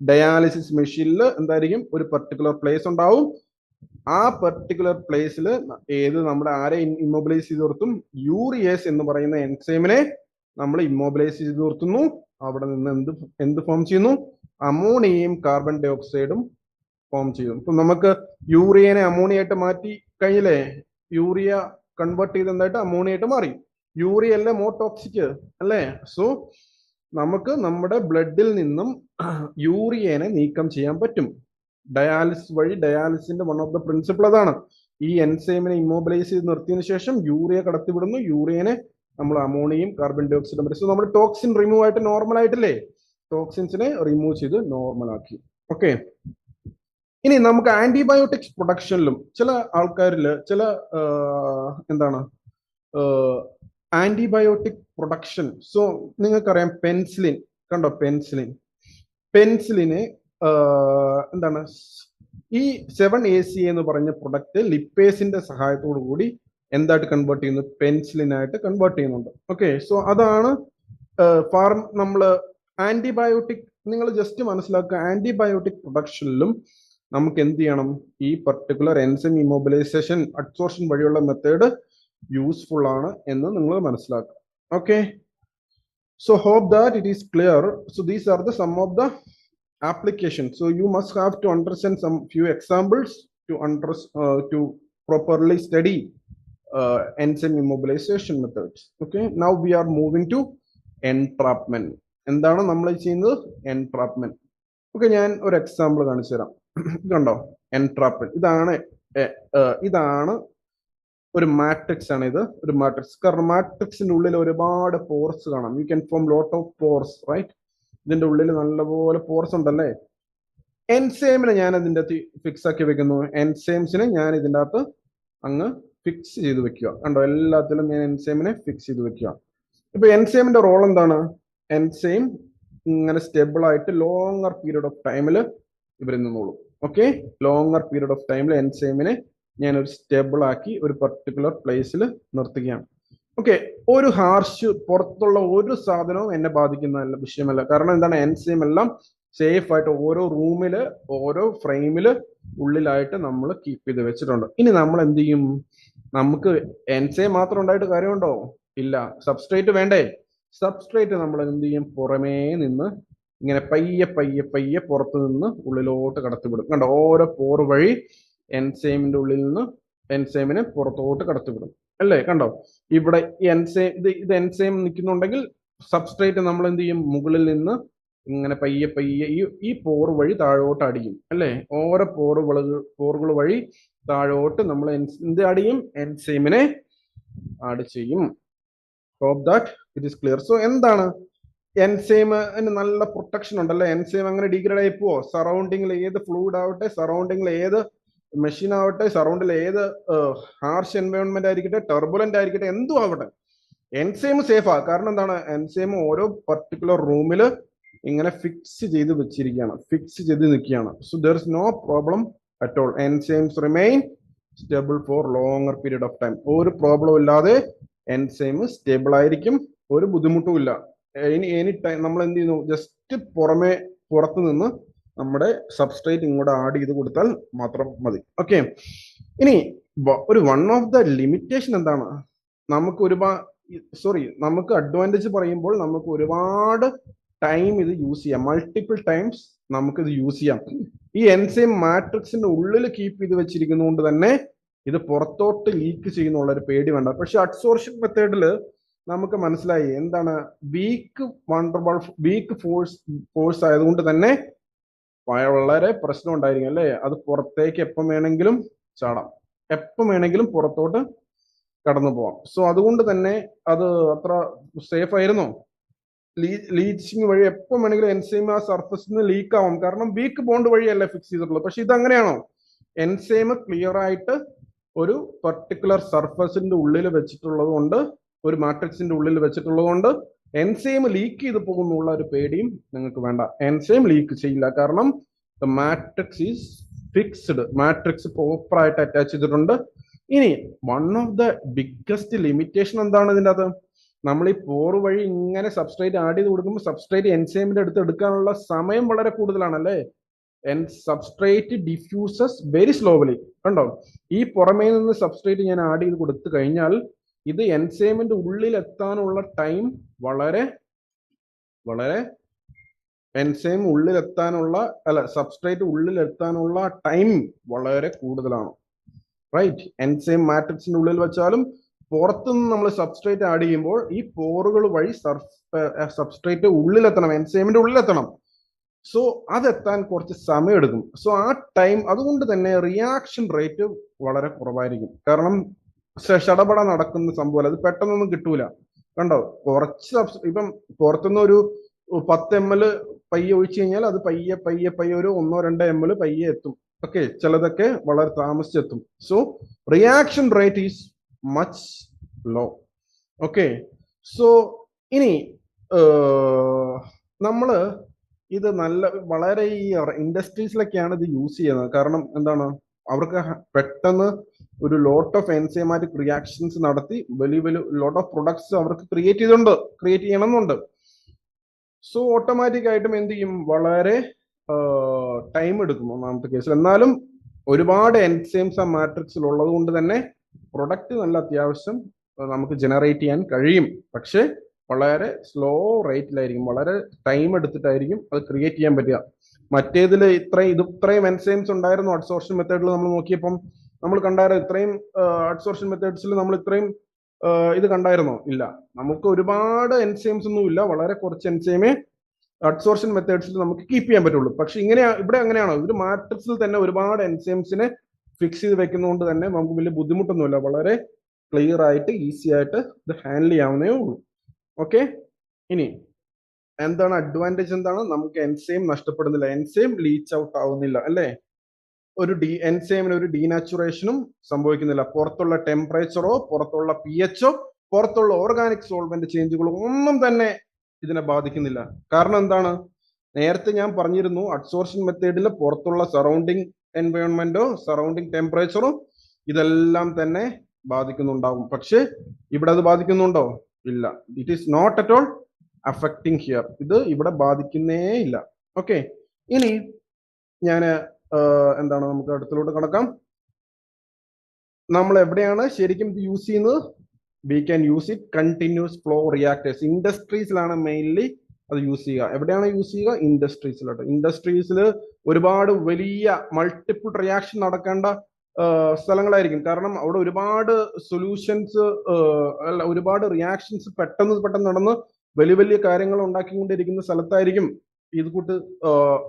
ഡയാലിസിസ് മെഷീനിൽ എന്തായിരിക്കും? ഒരു പെർട്ടിക്കുലർ പ്ലേസ് ഉണ്ടാവും. ആ പെർട്ടിക്കുലർ പ്ലേസിൽ നമ്മുടെ ആരെ ഇമ്മൊബിലൈസ് ചെയ്ത് നിർത്തും? യൂറിയസ് എന്ന് പറയുന്ന എൻസൈമിനെ നമ്മൾ ഇമ്മൊബിലൈസ് ചെയ്ത് നിർത്തുന്നു. അവിടെ നിന്ന് എന്ത് ഫോം ചെയ്യുന്നു? അമോണിയയും കാർബൺ ഡൈ ഓക്സൈഡും ഫോം ചെയ്യും. ഇപ്പൊ നമുക്ക് യൂറിയനെ അമോണിയായിട്ട് മാറ്റി കഴിഞ്ഞില്ലേ? യൂറിയ കൺവേർട്ട് ചെയ്ത് എന്തായിട്ട് അമോണിയായിട്ട് മാറി. യൂറിയ അല്ലേ മോർ ടോക്സിക് അല്ലേ? സോ നമുക്ക് നമ്മുടെ ബ്ലഡിൽ നിന്നും യൂറിയനെ നീക്കം ചെയ്യാൻ പറ്റും ഡയാലിസിസ് വഴി. ഡയാലിസിന്റെ വൺ ഓഫ് ദ പ്രിൻസിപ്പിൾ അതാണ്. ഈ എൻസൈമിനെ ഇമ്മൊബിലൈസ് ചെയ്ത് നിർത്തിയതിനു ശേഷം യൂറിയ കടത്തിവിടുന്നു. യൂറിയനെ നമ്മൾ അമോണിയയും കാർബൺ ഡൈ ഓക്സൈഡും വരും. സോ നമ്മുടെ ടോക്സിൻ റിമൂവ് ആയിട്ട് നോർമൽ ആയിട്ടില്ലേ? ടോക്സിൻസിനെ റിമൂവ് ചെയ്ത് നോർമൽ ആക്കി. ഓക്കെ, ഇനി നമുക്ക് ആന്റിബയോട്ടിക്സ് പ്രൊഡക്ഷനിലും ചില ആൾക്കാരിൽ ആന്റിബയോട്ടിക് പ്രൊഡക്ഷൻ. സോ നിങ്ങൾക്കറിയാം പെൻസിലിൻ കണ്ടോ? പെൻസിലിന് ഈ 7-ACA എന്ന് പറഞ്ഞ പ്രൊഡക്റ്റ് ലിപ്പേസിന്റെ സഹായത്തോടു കൂടി എന്തായിട്ട് കൺവേർട്ട് ചെയ്യുന്നു? പെൻസിലിനായിട്ട് കൺവേർട്ട് ചെയ്യുന്നുണ്ട്. ഓക്കെ, സോ അതാണ് നമ്മള് ആന്റിബയോട്ടിക്. നിങ്ങൾ ജസ്റ്റ് മനസ്സിലാക്കുക, ആന്റിബയോട്ടിക് പ്രൊഡക്ഷനിലും നമുക്ക് എന്ത് ചെയ്യണം? ഈ പർട്ടിക്കുലർ എൻസൈം ഇമ്മൊബിലൈസേഷൻ അഡ്സോർഷൻ വഴിയുള്ള മെത്തേഡ് യൂസ്ഫുൾ ആണ് എന്ന് നിങ്ങൾ മനസ്സിലാക്കുക. Okay, so hope that it is clear. So these are the some of the applications. So you must have to understand some few examples to properly study enzyme immobilization methods. Okay, now we are moving to entrapment. എന്താണ് നമ്മൾ ചെയ്യുന്നത്? entrapment. Okay, ഞാൻ ഒരു example കാണിച്ചു തരാം. കണ്ടോ? entrapment. ഇതാണ് ഒരു മാട്രിക്സ് ആണ്. ഇത് ഒരു മാട്രിക്സ്. കാരണം മാട്രിക്സിന്റെ ഉള്ളിൽ ഒരുപാട് പോർസ് കാണാം. You can form lot of pores, right? ഇതിന്റെ ഉള്ളിൽ നല്ലപോലെ പോർസ് ഉണ്ടല്ലേ? എൻസൈമിനെ ഞാൻ അതിൻ്റെ അകത്ത് ഫിക്സ് ആക്കി വെക്കുന്നു. എൻസൈംസിനെ ഞാൻ ഇതിൻ്റെ അകത്ത് അങ്ങ് ഫിക്സ് ചെയ്ത് വെക്കുക. കണ്ടോ? എല്ലാത്തിലും ഞാൻ എൻസൈമിനെ ഫിക്സ് ചെയ്ത് വെക്കുക. ഇപ്പൊ എൻസൈമിന്റെ റോൾ എന്താണ്? എൻസൈം ഇങ്ങനെ സ്റ്റേബിൾ ആയിട്ട് ലോങ്ങർ പീരീഡ് ഓഫ് ടൈമിൽ ഇവർ നിന്നോളും. ഓക്കെ, ലോങ്ങർ പീരീഡ് ഓഫ് ടൈമിൽ എൻസൈമിനെ ഞാനൊരു സ്റ്റേബിൾ ആക്കി ഒരു പർട്ടിക്കുലർ പ്ലേസിൽ നിർത്തുകയാണ്. ഓക്കെ, ഒരു ഹാർഷ് പുറത്തുള്ള ഒരു സാധനവും എന്നെ ബാധിക്കുന്ന വിഷയമല്ല. കാരണം എന്താണ്? എൻസൈം എല്ലാം സേഫ് ആയിട്ട് ഓരോ റൂമില് ഓരോ ഫ്രെയിമില് ഉള്ളിലായിട്ട് നമ്മൾ കീപ്പ് ചെയ്ത് വെച്ചിട്ടുണ്ട്. ഇനി നമ്മൾ എന്ത് ചെയ്യും? നമുക്ക് എൻസൈം മാത്രം ഉണ്ടായിട്ട് കാര്യമുണ്ടോ? ഇല്ല. സബ്സ്ട്രേറ്റ് വേണ്ടേ? സബ്സ്ട്രേറ്റ് നമ്മൾ എന്ത് ചെയ്യും? പുറമേ നിന്ന് ഇങ്ങനെ പയ്യെ പുറത്തു നിന്ന് ഉള്ളിലോട്ട് കടത്തിവിടും. കണ്ടോ? ഓരോ പോർ വഴി എൻസൈമിന്റെ ഉള്ളിൽ നിന്ന് എൻസൈമിനെ പുറത്തോട്ട് കടത്തിവിടും അല്ലേ? കണ്ടോ? ഇവിടെ ഇത് എൻസൈം നിൽക്കുന്നുണ്ടെങ്കിൽ സബ്സ്ട്രേറ്റ് നമ്മൾ എന്ത് ചെയ്യും? മുകളിൽ നിന്ന് ഇങ്ങനെ പയ്യെ ഈ പോർ വഴി താഴോട്ട് അടിയും അല്ലേ? ഓരോ പോറുകൾ വഴി താഴോട്ട് നമ്മൾ എന്ത് അടിയും? എൻസൈമിനെ ആഡ് ചെയ്യും. Hope that it is clear. So എന്താണ് എൻസൈമിന്? നല്ല പ്രൊട്ടക്ഷൻ ഉണ്ടല്ലേ? എൻസൈം അങ്ങനെ ഡീഗ്രേഡ് ആയി പോവോ? സറൗണ്ടിങ്ങിൽ ഏത് ഫ്ലൂയിഡ് ആവട്ടെ, സറൗണ്ടിങ്ങിൽ ഏത് മെഷീൻ ആവട്ടെ, സറൗണ്ടിൽ ഏത് ഹാർഷ് എൻവയോൺമെന്റ് ആയിരിക്കട്ടെ, ടർബുലന്റ് ആയിരിക്കട്ടെ, എന്തും ആവട്ടെ, എൻസൈം സേഫാ. കാരണം എന്താണ്? എൻസൈം ഓരോ പർട്ടിക്കുലർ റൂമിൽ ഇങ്ങനെ ഫിക്സ് ചെയ്ത് വെച്ചിരിക്കുകയാണ്, ഫിക്സ് ചെയ്ത് നിൽക്കുകയാണ്. So there is no problem at all. Enzymes remain stable for longer period of time. ഒരു പ്രോബ്ലം ഇല്ലാതെ എൻസൈം സ്റ്റേബിൾ ആയിരിക്കും, ഒരു ബുദ്ധിമുട്ടും ഇല്ല. എനി ടൈം നമ്മൾ എന്ത് ചെയ്യുന്നു? ജസ്റ്റ് പുറത്ത് നിന്ന് നമ്മുടെ സബ്സ്ട്രേറ്റ് ഇങ്ങോട്ട് ആഡ് ചെയ്ത് കൊടുത്താൽ മാത്രം മതി. ഓക്കെ, ഇനി ഒരു വൺ ഓഫ് ദ ലിമിറ്റേഷൻ എന്താണ്? നമുക്ക് അഡ്വാൻറ്റേജ് പറയുമ്പോൾ നമുക്ക് ഒരുപാട് ടൈം ഇത് യൂസ് ചെയ്യാം, മൾട്ടിപ്പിൾ ടൈംസ് നമുക്ക് ഇത് യൂസ് ചെയ്യാം. ഈ എൻസൈം മാട്രിക്സിന്റെ ഉള്ളിൽ കീപ്പ് ചെയ്ത് വെച്ചിരിക്കുന്നതുകൊണ്ട് തന്നെ ഇത് പുറത്തോട്ട് ലീക്ക് ചെയ്യുന്നുള്ള ഒരു പേടി വേണ്ട. പക്ഷെ അഡ്സോർഷൻ മെത്തേഡിൽ നമുക്ക് മനസ്സിലായി എന്താണ് വീക്ക് ഫോഴ്സ് ആയതുകൊണ്ട് തന്നെ വളരെ പ്രശ്നം ഉണ്ടായിരിക്കും അല്ലേ. അത് പുറത്തേക്ക് എപ്പം വേണമെങ്കിലും ചാടാം, എപ്പം വേണമെങ്കിലും പുറത്തോട്ട് കടന്നു പോവാം. സോ അതുകൊണ്ട് തന്നെ അത് അത്ര സേഫ് ആയിരുന്നോ? ലീച്ചിങ് വഴി എപ്പം വേണമെങ്കിലും എൻസൈം ആ സർഫസിൽ നിന്ന് ലീക്ക് ആവും, കാരണം വീക്ക് ബോണ്ട് വഴിയല്ല ഫിക്സ് ചെയ്തിട്ടുള്ളത്. പക്ഷെ ഇതങ്ങനെയാണോ? എൻസൈം ക്ലിയർ ആയിട്ട് ഒരു പർട്ടിക്കുലർ സർഫസിന്റെ ഉള്ളിൽ വെച്ചിട്ടുള്ളത് കൊണ്ട്, ഒരു മാട്രിക്സിന്റെ ഉള്ളിൽ വെച്ചിട്ടുള്ളത് കൊണ്ട് എൻസൈം ലീക്ക് ചെയ്ത് പോകുന്നുള്ള ഒരു പേടിയും നിങ്ങൾക്ക് വേണ്ട. എൻസൈം ലീക്ക് ചെയ്യില്ല, കാരണം the matrix is fixed. Matrix proper ആയിട്ട് അറ്റാച്ച് ചെയ്തിട്ടുണ്ട്. ഇനി one of the biggest limitation എന്താണ് ഇതിൻ്റെ അത്? നമ്മൾ ഈ പോർ വഴി ഇങ്ങനെ സബ്സ്ട്രേറ്റ് ആഡ് ചെയ്ത് കൊടുക്കുമ്പോൾ സബ്സ്ട്രേറ്റ് എൻസൈമിന്റെ അടുത്ത് എടുക്കാനുള്ള സമയം വളരെ കൂടുതലാണല്ലേ. Substrate diffuses very slowly. കണ്ടോ, ഈ പുറമേ നിന്ന് സബ്സ്ട്രേറ്റ് ഞാൻ ആഡ് ചെയ്ത് കൊടുത്തു കഴിഞ്ഞാൽ ഇത് എൻസൈമിന്റെ ഉള്ളിൽ എത്താനുള്ള ടൈം വളരെ എൻസൈം സബ്സ്ട്രേറ്റ് ഉള്ളിൽ എത്താനുള്ള ടൈം വളരെ കൂടുതലാണ്. റൈറ്റ്, എൻസൈം മാട്രിക്സിന്റെ ഉള്ളിൽ വെച്ചാലും പുറത്തുനിന്ന് നമ്മൾ സബ്സ്ട്രേറ്റ് ആഡ് ചെയ്യുമ്പോൾ ഈ പോറുകൾ വഴി സബ്സ്ട്രേറ്റ് ഉള്ളിലെത്തണം, എൻസൈമിന്റെ ഉള്ളിലെത്തണം. സോ അതെത്താൻ കുറച്ച് സമയം എടുക്കും. സോ ആ ടൈം, അതുകൊണ്ട് തന്നെ റിയാക്ഷൻ റേറ്റ് വളരെ കുറവായിരിക്കും. കാരണം ഷടപട നടക്കുന്ന സംഭവം, അത് പെട്ടെന്നൊന്നും കിട്ടൂല. കണ്ടോ, കുറച്ച് ഇപ്പം പുറത്തുനിന്ന് ഒരു 10 ml പയ്യെ ഒഴിച്ചു കഴിഞ്ഞാൽ അത് പയ്യെ ഒരു 1-2 ml പയ്യെ എത്തും. ഓക്കെ, ചിലതൊക്കെ വളരെ താമസിച്ചെത്തും. So reaction rate is much low. Okay, so ഇനി നമ്മള് ഇത് വളരെ ഈ ഇൻഡസ്ട്രീസിലൊക്കെയാണ് ഇത് യൂസ് ചെയ്യുന്നത്. കാരണം എന്താണ്, അവർക്ക് പെട്ടെന്ന് ഒരു ലോട്ട് ഓഫ് എൻസൈമാറ്റിക് റിയാക്ഷൻസ് നടത്തി വലിയ ലോട്ട് ഓഫ് പ്രൊഡക്ട്സ് അവർക്ക് ക്രിയേറ്റ് ചെയ്യണമെന്നുണ്ട്. സോ ഓട്ടോമാറ്റിക് ആയിട്ടും എന്ത് ചെയ്യും, വളരെ ടൈം എടുക്കും ഒന്നാമത്തെ കേസിൽ. എന്നാലും ഒരുപാട് എൻസൈംസ് ആ മാട്രിക്സിൽ ഉള്ളത് കൊണ്ട് തന്നെ പ്രൊഡക്റ്റ് നല്ല അത്യാവശ്യം നമുക്ക് ജനറേറ്റ് ചെയ്യാൻ കഴിയും. പക്ഷെ വളരെ സ്ലോ റേറ്റിലായിരിക്കും, വളരെ ടൈം എടുത്തിട്ടായിരിക്കും അത് ക്രിയേറ്റ് ചെയ്യാൻ പറ്റുക. മറ്റേതിൽ ഇത്രയും എൻസൈംസ് ഉണ്ടായിരുന്നു അഡ്സോർഷൻ മെത്തേഡിൽ നമ്മൾ നോക്കിയപ്പം നമ്മൾ കണ്ടായിരുന്നു. ഇത്രയും അഡ്സോർഷൻ മെത്തേഡ്സിൽ നമ്മൾ ഇത്രയും ഇത് കണ്ടായിരുന്നോ? ഇല്ല. നമുക്ക് ഒരുപാട് എൻസൈംസ് ഒന്നും ഇല്ല, വളരെ കുറച്ച് എൻസൈമേ അഡ്സോർഷൻ മെത്തേഡ്സിൽ നമുക്ക് കീപ്പ് ചെയ്യാൻ പറ്റുള്ളൂ. പക്ഷെ ഇവിടെ അങ്ങനെയാണോ? ഒരു മാട്രിക്സിൽ തന്നെ ഒരുപാട് എൻസൈംസിനെ ഫിക്സ് ചെയ്ത് വെക്കുന്നതുകൊണ്ട് തന്നെ നമുക്ക് വലിയ ബുദ്ധിമുട്ടൊന്നുമില്ല, വളരെ ക്ലിയർ ആയിട്ട് ഈസി ആയിട്ട് ഇത് ഹാൻഡിൽ ചെയ്യാവുന്നേ ഉള്ളൂ. ഓക്കെ, ഇനി എന്താണ് അഡ്വാൻറ്റേജ്? എന്താണ്, നമുക്ക് എൻസൈം നഷ്ടപ്പെടുന്നില്ല, എൻസൈം ലീച്ച് ഔട്ട് ആവുന്നില്ല അല്ലേ. എൻസൈമിന് ഒരു ഡീനാച്ചുറേഷനും സംഭവിക്കുന്നില്ല. പുറത്തുള്ള ടെമ്പറേച്ചറോ പുറത്തുള്ള pHോ പുറത്തുള്ള ഓർഗാനിക് സോൾവെന്റ് ചേഞ്ചുകളോ ഒന്നും തന്നെ ഇതിനെ ബാധിക്കുന്നില്ല. കാരണം എന്താണ്, നേരത്തെ ഞാൻ പറഞ്ഞിരുന്നു, അഡ്സോർഷൻ മെത്തേഡിൽ പുറത്തുള്ള സറൗണ്ടിങ് എൻവയോൺമെന്റോ സറൗണ്ടിങ് ടെമ്പറേച്ചറോ ഇതെല്ലാം തന്നെ ബാധിക്കുന്നുണ്ടാവും. പക്ഷെ ഇവിടെ അത് ബാധിക്കുന്നുണ്ടോ? ഇല്ല. It is not at all affecting here. ഇത് ഇവിടെ ബാധിക്കുന്നേ ഇല്ല. ഓക്കെ, ഇനി ഞാൻ എന്താണ്, നമുക്ക് അടുത്തിലോട്ട് കടക്കാം. നമ്മൾ എവിടെയാണ് ശരിക്കും ഇത് യൂസ് ചെയ്യുന്നത്? We can use it continuous flow reactors. ഇൻഡസ്ട്രീസിലാണ് മെയിൻലി അത് യൂസ് ചെയ്യുക. എവിടെയാണ് യൂസ് ചെയ്യുക? ഇൻഡസ്ട്രീസിലോട്ട്. ഇൻഡസ്ട്രീസിൽ ഒരുപാട് വലിയ മൾട്ടിപ്പിൾ റിയാക്ഷൻ നടക്കേണ്ട സ്ഥലങ്ങളായിരിക്കും. കാരണം അവിടെ ഒരുപാട് സൊല്യൂഷൻസ് ഒരുപാട് റിയാക്ഷൻസ് പെട്ടെന്ന് നടന്ന് വലിയ കാര്യങ്ങൾ ഉണ്ടാക്കിക്കൊണ്ടിരിക്കുന്ന സ്ഥലത്തായിരിക്കും ഇത് കൂട്ട്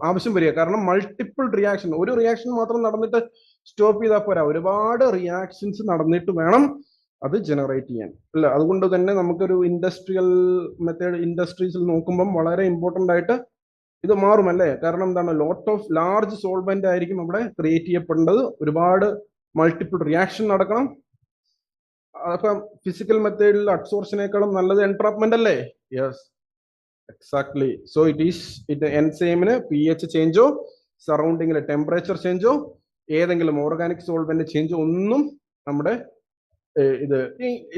ആവശ്യം വരിക. കാരണം മൾട്ടിപ്പിൾ റിയാക്ഷൻ, ഒരു റിയാക്ഷൻ മാത്രം നടന്നിട്ട് സ്റ്റോപ്പ് ചെയ്താൽ പോരാ, ഒരുപാട് റിയാക്ഷൻസ് നടന്നിട്ട് വേണം അത് ജനറേറ്റ് ചെയ്യാൻ അല്ല. അതുകൊണ്ട് തന്നെ നമുക്കൊരു ഇൻഡസ്ട്രിയൽ മെത്തേഡ് ഇൻഡസ്ട്രീസിൽ നോക്കുമ്പം വളരെ ഇമ്പോർട്ടൻ്റ് ആയിട്ട് ഇത് മാറും അല്ലേ. കാരണം എന്താണ്, ലോട്ട് ഓഫ് ലാർജ് സോൾവെന്റ് ആയിരിക്കും അവിടെ ക്രിയേറ്റ് ചെയ്യപ്പെടേണ്ടത്, ഒരുപാട് മൾട്ടിപ്പിൾ റിയാക്ഷൻ നടക്കണം. അപ്പം ഫിസിക്കൽ മെത്തേഡിൽ അഡ്സോർഷനേക്കാളും നല്ലത് എൻട്രാപ്മെന്റ് അല്ലേ? Yes, exactly. സോ ഇത് എൻസൈമിന് pH ചേഞ്ചോ സറൗണ്ടിങ്ങിലെ ടെമ്പറേച്ചർ ചേഞ്ചോ ഏതെങ്കിലും ഓർഗാനിക് സോൾവെന്റ് ചേഞ്ചോ ഒന്നും നമ്മുടെ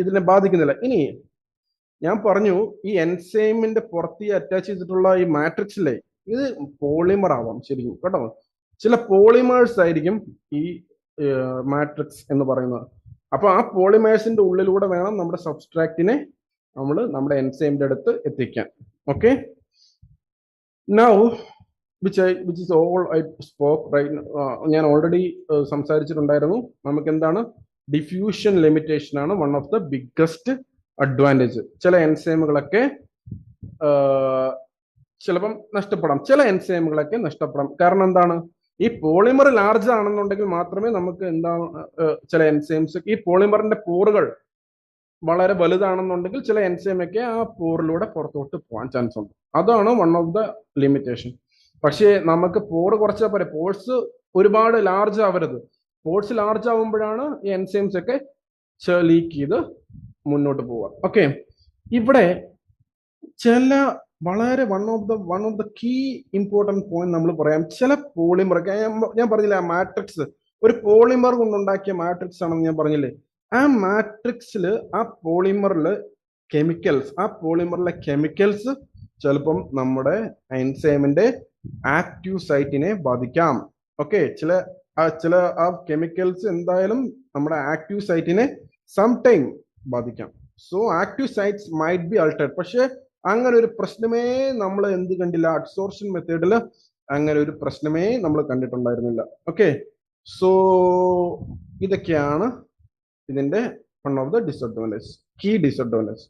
ഇതിനെ ബാധിക്കുന്നില്ല. ഇനി ഞാൻ പറഞ്ഞു, ഈ എൻസൈമിന്റെ പുറത്ത് അറ്റാച്ച് ചെയ്തിട്ടുള്ള ഈ മാട്രിക്സിലെ ഇത് പോളിമർ ആവാം ശരിക്കും കേട്ടോ. ചില പോളിമേഴ്സ് ആയിരിക്കും ഈ മാട്രിക്സ് എന്ന് പറയുന്നത്. അപ്പൊ ആ പോളിമേഴ്സിന്റെ ഉള്ളിലൂടെ വേണം നമ്മുടെ സബ്സ്ട്രാക്റ്റിനെ നമ്മൾ നമ്മുടെ എൻസൈമിന്റെ അടുത്ത് എത്തിക്കാൻ. Okay, now which is all I spoke right. ഞാൻ ഓൾറെഡി സംസാരിച്ചിട്ടുണ്ടായിരുന്നു. നമുക്ക് എന്താണ് ഡിഫ്യൂഷൻ ലിമിറ്റേഷൻ ആണ് one of the biggest advantage. ചില എൻസൈമുകളൊക്കെ ചിലപ്പം നഷ്ടപ്പെടാം, ചില എൻസൈമുകളൊക്കെ നഷ്ടപ്പെടാം. കാരണം എന്താണ്, ഈ പോളിമർ ലാർജ് ആണെന്നുണ്ടെങ്കിൽ മാത്രമേ നമുക്ക് എന്താണ് ചില എൻസൈംസ്, ഈ പോളിമറിന്റെ പോറുകൾ വളരെ വലുതാണെന്നുണ്ടെങ്കിൽ ചില എൻസൈമൊക്കെ ആ പോറിലൂടെ പുറത്തോട്ട് പോകാൻ ചാൻസ് ഉണ്ട്. അതാണ് വൺ ഓഫ് ദ ലിമിറ്റേഷൻ. പക്ഷേ നമുക്ക് പോറ് കുറച്ചാൽ പോരെ, പോഴ്സ് ഒരുപാട് ലാർജ് ആവരുത്. പോഴ്സ് ലാർജ് ആവുമ്പോഴാണ് ഈ എൻസൈംസ് ഒക്കെ ലീക്ക് ചെയ്ത് മുന്നോട്ട് പോവുക. ഓക്കെ, ഇവിടെ ചില വളരെ one of the key important point നമ്മൾ പറയാം. ചില പോളിമർ, ഞാൻ പറഞ്ഞില്ലേ ആ മാട്രിക്സ് ഒരു പോളിമർ കൊണ്ടുണ്ടാക്കിയ മാട്രിക്സ് ആണെന്ന് ഞാൻ പറഞ്ഞില്ലേ, ആ മാട്രിക്സിൽ ആ പോളിമറിൽ കെമിക്കൽസ്, ആ പോളിമറിലെ കെമിക്കൽസ് ചിലപ്പം നമ്മുടെ എൻസൈമിന്റെ ആക്റ്റീവ് സൈറ്റിനെ ബാധിക്കാം. ഓക്കെ, ചില ആ കെമിക്കൽസ് എന്തായാലും നമ്മുടെ ആക്റ്റീവ് സൈറ്റിനെ സം ടൈം ബാധിക്കാം. So active sites might be altered. പക്ഷെ അങ്ങനെ ഒരു പ്രശ്നമേ നമ്മൾ എന്ത് കണ്ടില്ല, അഡ്സോർഷൻ മെത്തേഡിൽ അങ്ങനെ ഒരു പ്രശ്നമേ നമ്മൾ കണ്ടിട്ടുണ്ടായിരുന്നില്ല. ഓക്കെ, സോ ഇതൊക്കെയാണ് ഇതിന്റെ one of the disadvantage, key disadvantage.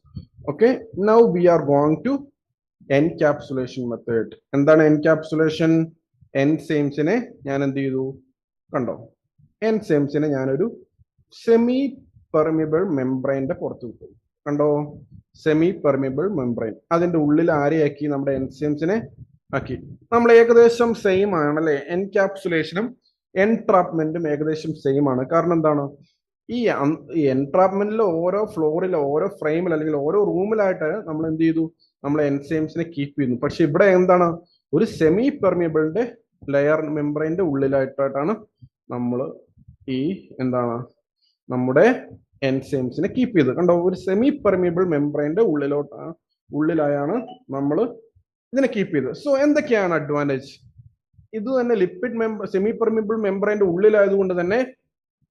Okay, now we are going to encapsulation method. എന്താണ് എൻക്യാപ്സുലേഷൻ? എൻസൈംസിനെ ഞാൻ എന്ത് ചെയ്തു കണ്ടോ, എൻസൈംസിനെ ഞാനൊരു സെമി പെർമിബിൾ മെംബ്രെയിന്റെ പുറത്ത് വിട്ടു. കണ്ടോ, സെമി പെർമിബിൾ മെംബ്രെയിൻ, അതിന്റെ ഉള്ളിൽ ആരെയാക്കി, നമ്മുടെ എൻസൈംസിനെ ആക്കി. നമ്മൾ ഏകദേശം സെയിം ആണല്ലേ, എൻക്യാപ്സുലേഷനും എൻട്രാപ്മെന്റും ഏകദേശം സെയിം ആണ്. കാരണം എന്താണ്, ഈ എൻട്രാപ്മെന്റിൽ ഓരോ ഫ്ലോറിൽ, ഓരോ ഫ്രെയിമിൽ അല്ലെങ്കിൽ ഓരോ റൂമിലായിട്ട് നമ്മൾ എന്ത് ചെയ്തു, നമ്മളെ എൻസൈംസിനെ കീപ്പ് ചെയ്യുന്നു. പക്ഷെ ഇവിടെ എന്താണ്, ഒരു സെമി പെർമിബിളിന്റെ ലെയർ മെംബ്രെയിന്റെ ഉള്ളിലായിട്ടാണ് നമ്മൾ ഈ എന്താണ് നമ്മുടെ എൻസൈംസിനെ കീപ്പ് ചെയ്ത്. കണ്ടോ, ഒരു സെമി പെർമിബിൾ മെംബ്രെയിന്റെ ഉള്ളിലായാണ് നമ്മൾ ഇതിനെ കീപ്പ് ചെയ്തത്. സോ എന്തൊക്കെയാണ് അഡ്വാൻറ്റേജ്? ഇത് തന്നെ ലിപ്പിഡ് സെമി പെർമിബിൾ മെംബ്രെയിന്റെ ഉള്ളിലായതുകൊണ്ട് തന്നെ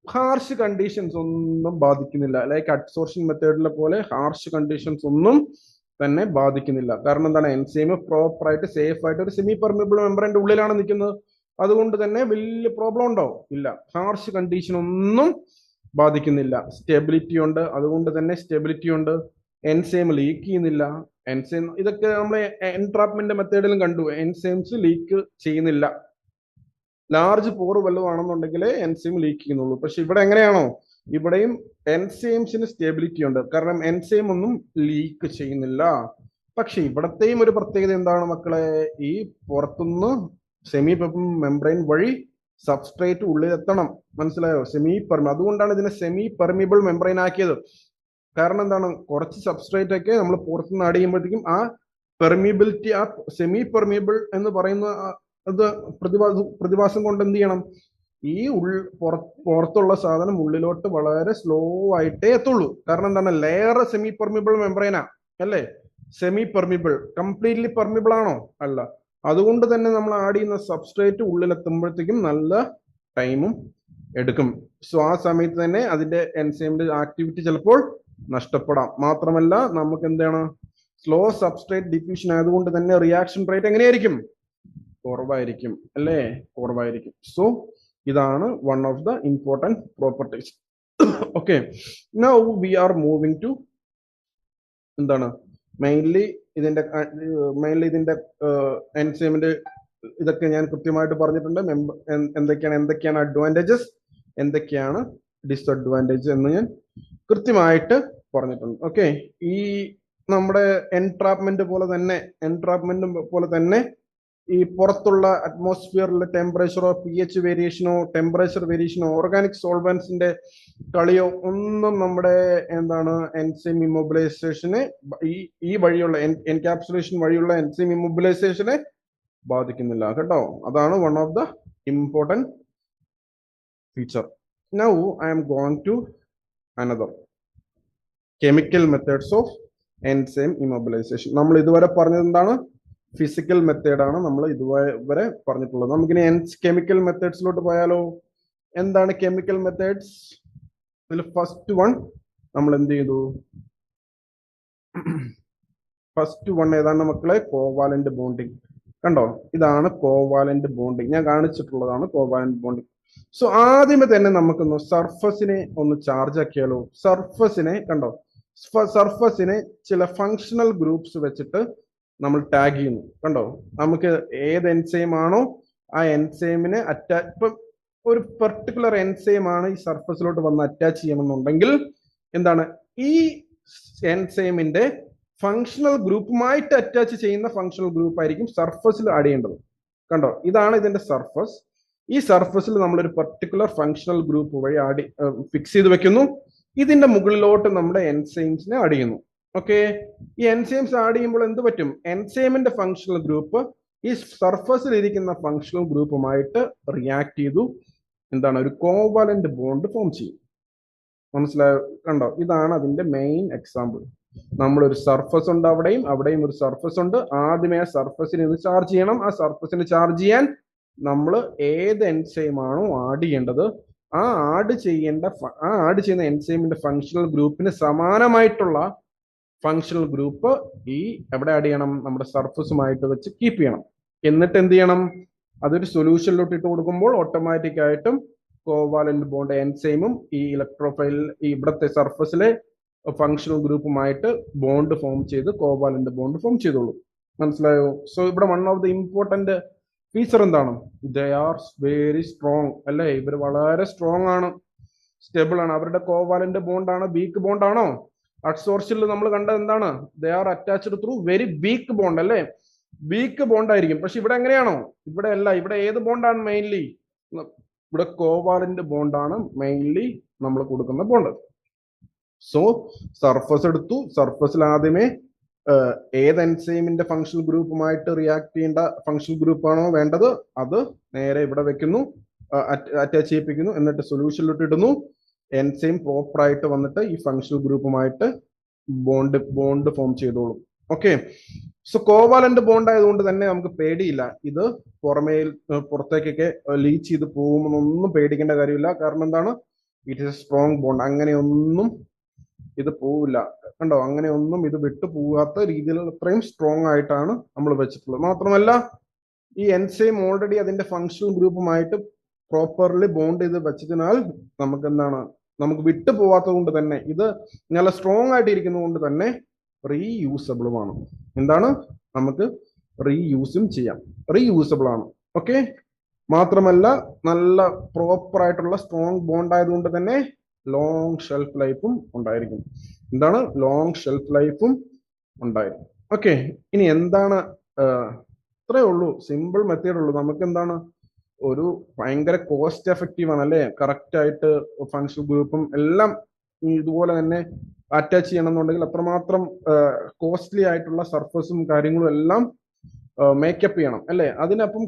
ഹാർഷ് കണ്ടീഷൻസ് ഒന്നും ബാധിക്കുന്നില്ല. ലൈക്ക് അഡ്സോർഷൻ മെത്തേഡിലെ പോലെ ഹാർഷ് കണ്ടീഷൻസ് ഒന്നും തന്നെ ബാധിക്കുന്നില്ല. കാരണം എന്താണ്, എൻസൈം പ്രോപ്പറായിട്ട് സേഫ് ആയിട്ട് ഒരു സെമി പെർമിബിൾ മെംബ്രെയിന്റെ ഉള്ളിലാണ് നിൽക്കുന്നത്. അതുകൊണ്ട് തന്നെ വലിയ പ്രോബ്ലം ഉണ്ടോ? ഇല്ല. ഹാർഷ് കണ്ടീഷൻ ഒന്നും ബാധിക്കുന്നില്ല. സ്റ്റെബിലിറ്റി ഉണ്ട്, അതുകൊണ്ട് തന്നെ സ്റ്റെബിലിറ്റി ഉണ്ട്. എൻസൈം ലീക്ക് ചെയ്യുന്നില്ല. എൻസൈം ഇതൊക്കെ നമ്മൾ എൻട്രാപ്മെന്റ് മെത്തേഡിലും കണ്ടു, എൻസൈംസ് ലീക്ക് ചെയ്യുന്നില്ല. ലാർജ് പോറ് വല്ലതുമാണെന്നുണ്ടെങ്കിൽ എൻസൈം ലീക്ക് ചെയ്യുന്നുള്ളൂ. പക്ഷെ ഇവിടെ എങ്ങനെയാണോ, ഇവിടെയും എൻസൈംസിന് സ്റ്റെബിലിറ്റി ഉണ്ട്, കാരണം എൻസൈം ഒന്നും ലീക്ക് ചെയ്യുന്നില്ല. പക്ഷെ ഇവിടത്തെയും ഒരു പ്രത്യേകത എന്താണ് മക്കളെ, ഈ പുറത്തുനിന്ന് സെമി മെംബ്രെയിൻ വഴി സബ്സ്ട്രേറ്റ് ഉള്ളിലെത്തണം. മനസ്സിലായോ? അതുകൊണ്ടാണ് ഇതിനെ സെമി പെർമിബിൾ മെംബ്രെയിൻ ആക്കിയത്. കാരണം എന്താണ്, കുറച്ച് സബ്സ്ട്രേറ്റ് ഒക്കെ നമ്മൾ പുറത്തുനിന്ന് ആഡ് ചെയ്യുമ്പോഴത്തേക്കും ആ പെർമിബിലിറ്റി, ആ സെമി പെർമിബിൾ എന്ന് പറയുന്ന അത് പ്രതിഭാസം കൊണ്ട് എന്ത് ചെയ്യണം, ഈ പുറത്തുള്ള സാധനം ഉള്ളിലോട്ട് വളരെ സ്ലോ ആയിട്ടേ എത്തുള്ളൂ. കാരണം എന്താണ്, ലെയർ സെമി പെർമിബിൾ മെംബ്രെയിനാ അല്ലേ, സെമി പെർമിബിൾ. കംപ്ലീറ്റ്ലി പെർമിബിൾ ആണോ? അല്ല. അതുകൊണ്ട് തന്നെ നമ്മൾ ആഡ് ചെയ്യുന്ന സബ്സ്ട്രേറ്റ് ഉള്ളിലെത്തുമ്പോഴത്തേക്കും നല്ല ടൈമും എടുക്കും. സോ ആ സമയത്ത് തന്നെ അതിന്റെ എൻസൈമിന്റെ ആക്ടിവിറ്റി ചിലപ്പോൾ നഷ്ടപ്പെടാം. മാത്രമല്ല നമുക്ക് എന്താണ്, സ്ലോ സബ്സ്ട്രേറ്റ് ഡിഫ്യൂഷൻ ആയതുകൊണ്ട് തന്നെ റിയാക്ഷൻ റേറ്റ് എങ്ങനെയായിരിക്കും, കുറവായിരിക്കും അല്ലേ, കുറവായിരിക്കും. സോ ഇതാണ് one of the important properties. Okay, now we are moving to എന്താണ് മെയിൻലി ഇതിന്റെ എൻസൈമിന്റെ ഇതൊക്കെ ഞാൻ കൃത്യമായിട്ട് പറഞ്ഞിട്ടുണ്ട്. എന്തൊക്കെയാണ് അഡ്വാൻറ്റേജസ്, എന്തൊക്കെയാണ് ഡിസ്അഡ്വാൻറ്റേജ് എന്ന് ഞാൻ കൃത്യമായിട്ട് പറഞ്ഞിട്ടുണ്ട്. ഓക്കെ, ഈ നമ്മുടെ എൻട്രാപ്മെന്റ് പോലെ തന്നെ ഈ പുറത്തുള്ള അറ്റ്മോസ്ഫിയറിലെ ടെമ്പറേച്ചറോ pH വേരിയേഷനോ ടെമ്പറേച്ചർ വേരിയേഷനോ ഓർഗാനിക് സോൾവൻസിന്റെ കളിയോ ഒന്നും നമ്മുടെ എന്താണ് എൻസൈം ഇമ്മൊബിലൈസേഷനെ ഈ വഴിയുള്ള എൻകാപ്സുലേഷൻ വഴിയുള്ള എൻസൈം ഇമ്മൊബിലൈസേഷനെ ബാധിക്കുന്നില്ല കേട്ടോ. അതാണ് one of the important feature. Now I am going to another chemical methods of enzyme immobilisation. നമ്മൾ ഇതുവരെ പറഞ്ഞത് എന്താണ്, ഫിസിക്കൽ മെത്തേഡാണ് നമ്മൾ ഇതുവരെ പറഞ്ഞിട്ടുള്ളത്. നമുക്കിനി കെമിക്കൽ മെത്തേഡ്സിലോട്ട് പോയാലോ. എന്താണ് കെമിക്കൽ മെത്തേഡ്സ്? ഇതിൽ ഫസ്റ്റ് വൺ നമ്മൾ എന്ത് ചെയ്തു, ഫസ്റ്റ് വൺ ഏതാണ് മക്കളെ, കോവാലന്റ് ബോണ്ടിങ്. കണ്ടോ, ഇതാണ് കോവാലന്റ് ബോണ്ടിങ്. ഞാൻ കാണിച്ചിട്ടുള്ളതാണ് കോവാലന്റ് ബോണ്ടിങ്. സോ ആദ്യമേ തന്നെ നമുക്കൊന്ന് സർഫസിനെ ഒന്ന് ചാർജ് ആക്കിയാലോ. സർഫസിനെ കണ്ടോ, സർഫസിനെ ചില ഫങ്ഷണൽ ഗ്രൂപ്പ്സ് വെച്ചിട്ട് നമ്മൾ ടാഗ് ചെയ്യുന്നു. കണ്ടോ, നമുക്ക് ഏത് എൻസൈം ആണോ ആ എൻസൈമിനെ ഇപ്പം ഒരു പെർട്ടിക്കുലർ എൻസൈം ആണ് ഈ സർഫസിലോട്ട് വന്ന് അറ്റാച്ച് ചെയ്യണമെന്നുണ്ടെങ്കിൽ എന്താണ്, ഈ എൻസൈമിന്റെ ഫങ്ഷണൽ ഗ്രൂപ്പുമായിട്ട് അറ്റാച്ച് ചെയ്യുന്ന ഫങ്ഷണൽ ഗ്രൂപ്പ് ആയിരിക്കും സർഫസിൽ ആഡ് ചെയ്യേണ്ടത്. കണ്ടോ, ഇതാണ് ഇതിന്റെ സർഫസ്. ഈ സർഫസിൽ നമ്മളൊരു പെർട്ടിക്കുലർ ഫങ്ഷണൽ ഗ്രൂപ്പ് വഴി ഫിക്സ് ചെയ്ത് വെക്കുന്നു. ഇതിന്റെ മുകളിലോട്ട് നമ്മുടെ എൻസൈംസിനെ ആഡ് ചെയ്യുന്നു. ഓക്കെ, ഈ എൻസൈംസ് ആഡ് ചെയ്യുമ്പോൾ എന്ത് പറ്റും, എൻസൈമിന്റെ ഫങ്ഷണൽ ഗ്രൂപ്പ് ഈ സർഫസിൽ ഇരിക്കുന്ന ഫങ്ഷണൽ ഗ്രൂപ്പുമായിട്ട് റിയാക്ട് ചെയ്തു എന്താണ്, ഒരു കോവാലന്റ് ബോണ്ട് ഫോം ചെയ്യും. മനസ്സിലായോ? കണ്ടോ, ഇതാണ് അതിന്റെ മെയിൻ എക്സാമ്പിൾ. നമ്മളൊരു സർഫസ് ഉണ്ട്, അവിടെയും ഒരു സർഫസ് ഉണ്ട്. ആദ്യമേ ആ സർഫസിനെ ഒന്ന് ചാർജ് ചെയ്യണം. ആ സർഫസിനെ ചാർജ് ചെയ്യാൻ നമ്മൾ ഏത് എൻസൈം ആണോ ആഡ് ചെയ്യേണ്ടത് ആ ആഡ് ചെയ്യുന്ന എൻസൈമിന്റെ ഫങ്ഷണൽ ഗ്രൂപ്പിന് സമാനമായിട്ടുള്ള ഫങ്ഷണൽ ഗ്രൂപ്പ് ഈ എവിടെ ആഡ് ചെയ്യണം, നമ്മുടെ സർഫസുമായിട്ട് വെച്ച് കീപ്പ് ചെയ്യണം. എന്നിട്ട് എന്ത് ചെയ്യണം, അതൊരു സൊല്യൂഷനിലോട്ട് ഇട്ട് കൊടുക്കുമ്പോൾ ഓട്ടോമാറ്റിക് ആയിട്ടും കോവാലന്റ് ബോണ്ട് എൻസൈമും ഈ ഇലക്ട്രോഫൈൽ ഇവിടത്തെ സർഫസിലെ ഫങ്ഷണൽ ഗ്രൂപ്പുമായിട്ട് ബോണ്ട് ഫോം ചെയ്ത് കോവാലന്റ് ബോണ്ട് ഫോം ചെയ്തോളൂ. മനസ്സിലായോ? സോ ഇവിടെ one of the important feature എന്താണ്, ദേ ആർ വെരി സ്ട്രോങ് അല്ലേ, ഇവർ വളരെ സ്ട്രോങ് ആണ്, സ്റ്റേബിൾ ആണ്. അവരുടെ കോവാലന്റ് ബോണ്ട് ആണ്, വീക്ക് ബോണ്ട് ആണോ? അഡ്സോർഷനിൽ നമ്മൾ കണ്ടത് എന്താണ്, they are attached through very weak bond അല്ലേ, വീക്ക് ബോണ്ട് ആയിരിക്കും. പക്ഷെ ഇവിടെ എങ്ങനെയാണോ, ഇവിടെ അല്ല, ഇവിടെ ഏത് ബോണ്ടാണ് മെയിൻലി, ഇവിടെ കോവാലന്റ് ബോണ്ടാണ് മെയിൻലി നമ്മൾ കൊടുക്കുന്ന ബോണ്ട്. സോ സർഫസ് എടുത്തു, സർഫസിൽ ആദ്യമേ ഏത് എൻസൈമിന്റെ ഫങ്ഷണൽ ഗ്രൂപ്പുമായിട്ട് റിയാക്ട് ചെയ്യേണ്ട ഫങ്ഷണൽ ഗ്രൂപ്പ് ആണോ വേണ്ടത് അത് നേരെ ഇവിടെ വെക്കുന്നു, അറ്റാച്ച് ചെയ്യിപ്പിക്കുന്നു. എന്നിട്ട് സൊല്യൂഷനിലോട്ട് ഇടുന്നു. എൻസൈം പ്രോപ്പർ ആയിട്ട് വന്നിട്ട് ഈ ഫങ്ഷണൽ ഗ്രൂപ്പുമായിട്ട് ബോണ്ട് ഫോം ചെയ്തോളും. ഓക്കെ, സോ കോവാലന്റ് ബോണ്ട് ആയതുകൊണ്ട് തന്നെ നമുക്ക് പേടിയില്ല, ഇത് പുറത്തേക്കൊക്കെ ലീച്ച് ചെയ്ത് പോകുമെന്നൊന്നും പേടിക്കേണ്ട കാര്യമില്ല. കാരണം എന്താണ്, it is A strong bond, അങ്ങനെയൊന്നും ഇത് പോവില്ല. കണ്ടോ, അങ്ങനെയൊന്നും ഇത് വിട്ടു പോകാത്ത രീതിയിൽ അത്രയും സ്ട്രോങ് ആയിട്ടാണ് നമ്മൾ വെച്ചിട്ടുള്ളത്. മാത്രമല്ല ഈ എൻസൈം ഓൾറെഡി അതിന്റെ ഫങ്ഷണൽ ഗ്രൂപ്പുമായിട്ട് പ്രോപ്പർലി ബോണ്ട് ചെയ്ത് വെച്ചതിനാൽ നമുക്ക് എന്താണ്, നമുക്ക് വിട്ടു പോവാത്തത് കൊണ്ട് തന്നെ ഇത് നല്ല സ്ട്രോങ് ആയിട്ട് ഇരിക്കുന്നത് കൊണ്ട് തന്നെ റീയൂസബിളുമാണ്. എന്താണ്, നമുക്ക് റീയൂസും ചെയ്യാം, റീയൂസബിൾ ആണ്. ഓക്കെ, മാത്രമല്ല നല്ല പ്രോപ്പർ ആയിട്ടുള്ള സ്ട്രോങ് ബോണ്ട് ആയതുകൊണ്ട് തന്നെ ലോങ് ഷെൽഫ് ലൈഫും ഉണ്ടായിരിക്കും. എന്താണ്, ലോങ് ഷെൽഫ് ലൈഫും ഉണ്ടായിരിക്കും. ഓക്കെ, ഇനി എന്താണ്, ഇത്രയേ ഉള്ളൂ, സിമ്പിൾ മെത്തേഡ് ഉള്ളൂ. നമുക്ക് എന്താണ്, ഒരു ഭയങ്കര കോസ്റ്റ് എഫക്റ്റീവ് ആണ് അല്ലേ, കറക്റ്റ് ആയിട്ട് ഫങ്ഷണൽ ഗ്രൂപ്പും എല്ലാം ഇതുപോലെ തന്നെ അറ്റാച്ച് ചെയ്യണം എന്നുണ്ടെങ്കിൽ അത്രമാത്രം കോസ്റ്റ്ലി ആയിട്ടുള്ള സർഫസും കാര്യങ്ങളും എല്ലാം മേക്കപ്പ് ചെയ്യണം അല്ലേ. അതിനപ്പം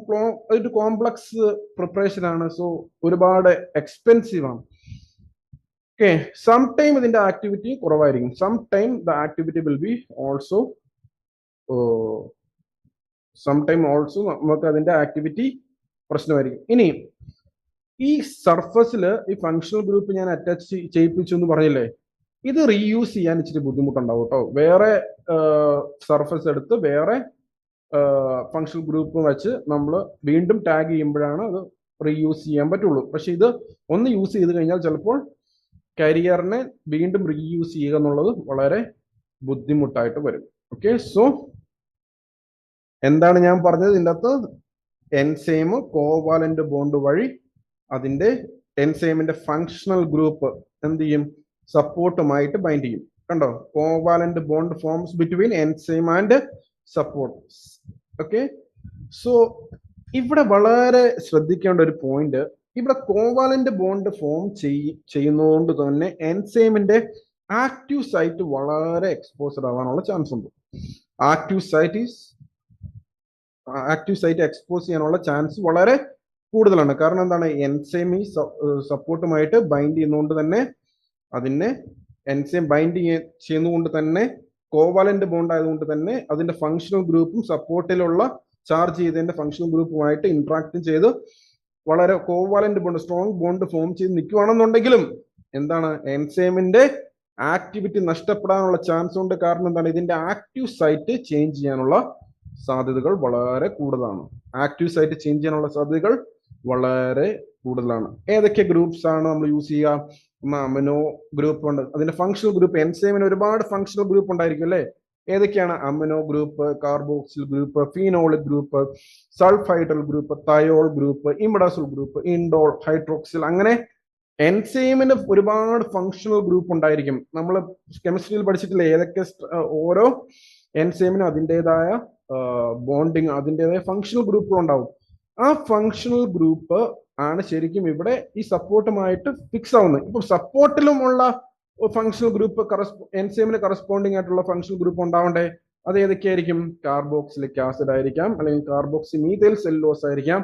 ഒരു കോംപ്ലക്സ് പ്രിപ്പറേഷൻ ആണ്. സോ ഒരുപാട് എക്സ്പെൻസീവ് ആണ്. ഓക്കെ, സം ടൈം ഇതിന്റെ ആക്ടിവിറ്റി കുറവായിരിക്കും, some time the activity will be also നമുക്ക് അതിന്റെ ആക്ടിവിറ്റി പ്രശ്നമായിരിക്കും. ഇനി ഈ സർഫസിൽ ഈ ഫങ്ഷണൽ ഗ്രൂപ്പ് ഞാൻ അറ്റാച്ച് ചെയ്യിപ്പിച്ചു എന്ന് പറഞ്ഞില്ലേ, ഇത് റീയൂസ് ചെയ്യാൻ ഇച്ചിരി ബുദ്ധിമുട്ടുണ്ടാവും കേട്ടോ. വേറെ സർഫസ് എടുത്ത് വേറെ ഫങ്ഷണൽ ഗ്രൂപ്പ് വെച്ച് നമ്മൾ വീണ്ടും ടാഗ് ചെയ്യുമ്പോഴാണ് അത് റീയൂസ് ചെയ്യാൻ പറ്റുള്ളൂ. പക്ഷെ ഇത് ഒന്ന് യൂസ് ചെയ്ത് കഴിഞ്ഞാൽ ചിലപ്പോൾ കരിയറിനെ വീണ്ടും റീയൂസ് ചെയ്യുക എന്നുള്ളത് വളരെ ബുദ്ധിമുട്ടായിട്ട് വരും. ഓക്കെ, സോ എന്താണ് ഞാൻ പറഞ്ഞത്, ഇതിൻ്റെ അകത്ത് എൻസൈം കോവാലന്റ് ബോണ്ട് വഴി അതിന്റെ എൻസൈമിന്റെ ഫങ്ഷണൽ ഗ്രൂപ്പ് എന്ത് ചെയ്യും, സപ്പോർട്ടുമായിട്ട് ബൈൻഡ് ചെയ്യും. കണ്ടോ, covalent bond forms between enzyme and support. Okay, so ഇവിടെ വളരെ ശ്രദ്ധിക്കേണ്ട ഒരു പോയിന്റ്, ഇവിടെ കോവാലന്റ് ബോണ്ട് ഫോം ചെയ്യുന്നതുകൊണ്ട് തന്നെ എൻസൈമിന്റെ ആക്റ്റീവ് സൈറ്റ് വളരെ എക്സ്പോസ്ഡ് ആവാനുള്ള ചാൻസ് ഉണ്ട്. ആക്റ്റീവ് സൈറ്റ് എക്സ്പോസ് ചെയ്യാനുള്ള ചാൻസ് വളരെ കൂടുതലാണ്. കാരണം എന്താണ്, എൻസൈം ഈ സപ്പോർട്ടുമായിട്ട് ബൈൻഡ് ചെയ്യുന്നതുകൊണ്ട് തന്നെ അതിനെ എൻസൈം ബൈൻഡ് ചെയ്യുന്നതുകൊണ്ട് തന്നെ കോവാലന്റ് ബോണ്ട് ആയതുകൊണ്ട് തന്നെ അതിന്റെ ഫങ്ഷണൽ ഗ്രൂപ്പും സപ്പോർട്ടിലുള്ള ചാർജ് ചെയ്തതിന്റെ ഫങ്ഷണൽ ഗ്രൂപ്പുമായിട്ട് ഇന്ററാക്ട് ചെയ്ത് വളരെ covalent bond strong bond form ചെയ്ത് നിൽക്കുകയാണെന്നുണ്ടെങ്കിലും എന്താണ്, എൻസൈമിന്റെ ആക്ടിവിറ്റി നഷ്ടപ്പെടാനുള്ള ചാൻസ് ഉണ്ട്. കാരണം എന്താണ്, ഇതിന്റെ ആക്റ്റീവ് സൈറ്റ് ചേഞ്ച് ചെയ്യാനുള്ള സാധ്യതകൾ വളരെ കൂടുതലാണ്. ആക്റ്റീവ് സൈറ്റ് ചേഞ്ച് ചെയ്യാനുള്ള സാധ്യതകൾ വളരെ കൂടുതലാണ്. ഏതൊക്കെ ഗ്രൂപ്പ്സ് ആണ് നമ്മൾ യൂസ് ചെയ്യുക? അമിനോ ഗ്രൂപ്പ് ഉണ്ട്, അതിന്റെ ഫങ്ഷണൽ ഗ്രൂപ്പ്. എൻസൈമിന് ഒരുപാട് ഫങ്ഷണൽ ഗ്രൂപ്പ് ഉണ്ടായിരിക്കും അല്ലേ? ഏതൊക്കെയാണ്? Amino group, carboxyl group, phenolic group, sulphydryl group, thiol group, imidazole group, indole, hydroxyl. അങ്ങനെ എൻസൈമിന് ഒരുപാട് ഫങ്ഷണൽ ഗ്രൂപ്പ് ഉണ്ടായിരിക്കും. നമ്മൾ കെമിസ്ട്രിയിൽ പഠിച്ചിട്ടില്ലേ ഏതൊക്കെ ഓരോ എൻസൈമിനും അതിൻ്റെതായ ബോണ്ടിങ്, അതിൻ്റെതായ ഫങ്ഷണൽ ഗ്രൂപ്പുകൾ ഉണ്ടാവും. ആ ഫങ്ഷണൽ ഗ്രൂപ്പ് ആണ് ശരിക്കും ഇവിടെ ഈ സപ്പോർട്ടുമായിട്ട് ഫിക്സ് ആവുന്നത്. ഇപ്പൊ സപ്പോർട്ടിലുമുള്ള ഫങ്ഷണൽ ഗ്രൂപ്പ് എൻസൈമിന് കറസ്പോണ്ടിങ് ആയിട്ടുള്ള ഫങ്ഷണൽ ഗ്രൂപ്പ് ഉണ്ടാവണ്ടേ? അത് ഏതൊക്കെയായിരിക്കും? കാർബോക്സിലിക് ആസിഡ് ആയിരിക്കാം, അല്ലെങ്കിൽ കാർബോക്സി മീഥൈൽ സെല്ലുലോസ് ആയിരിക്കാം,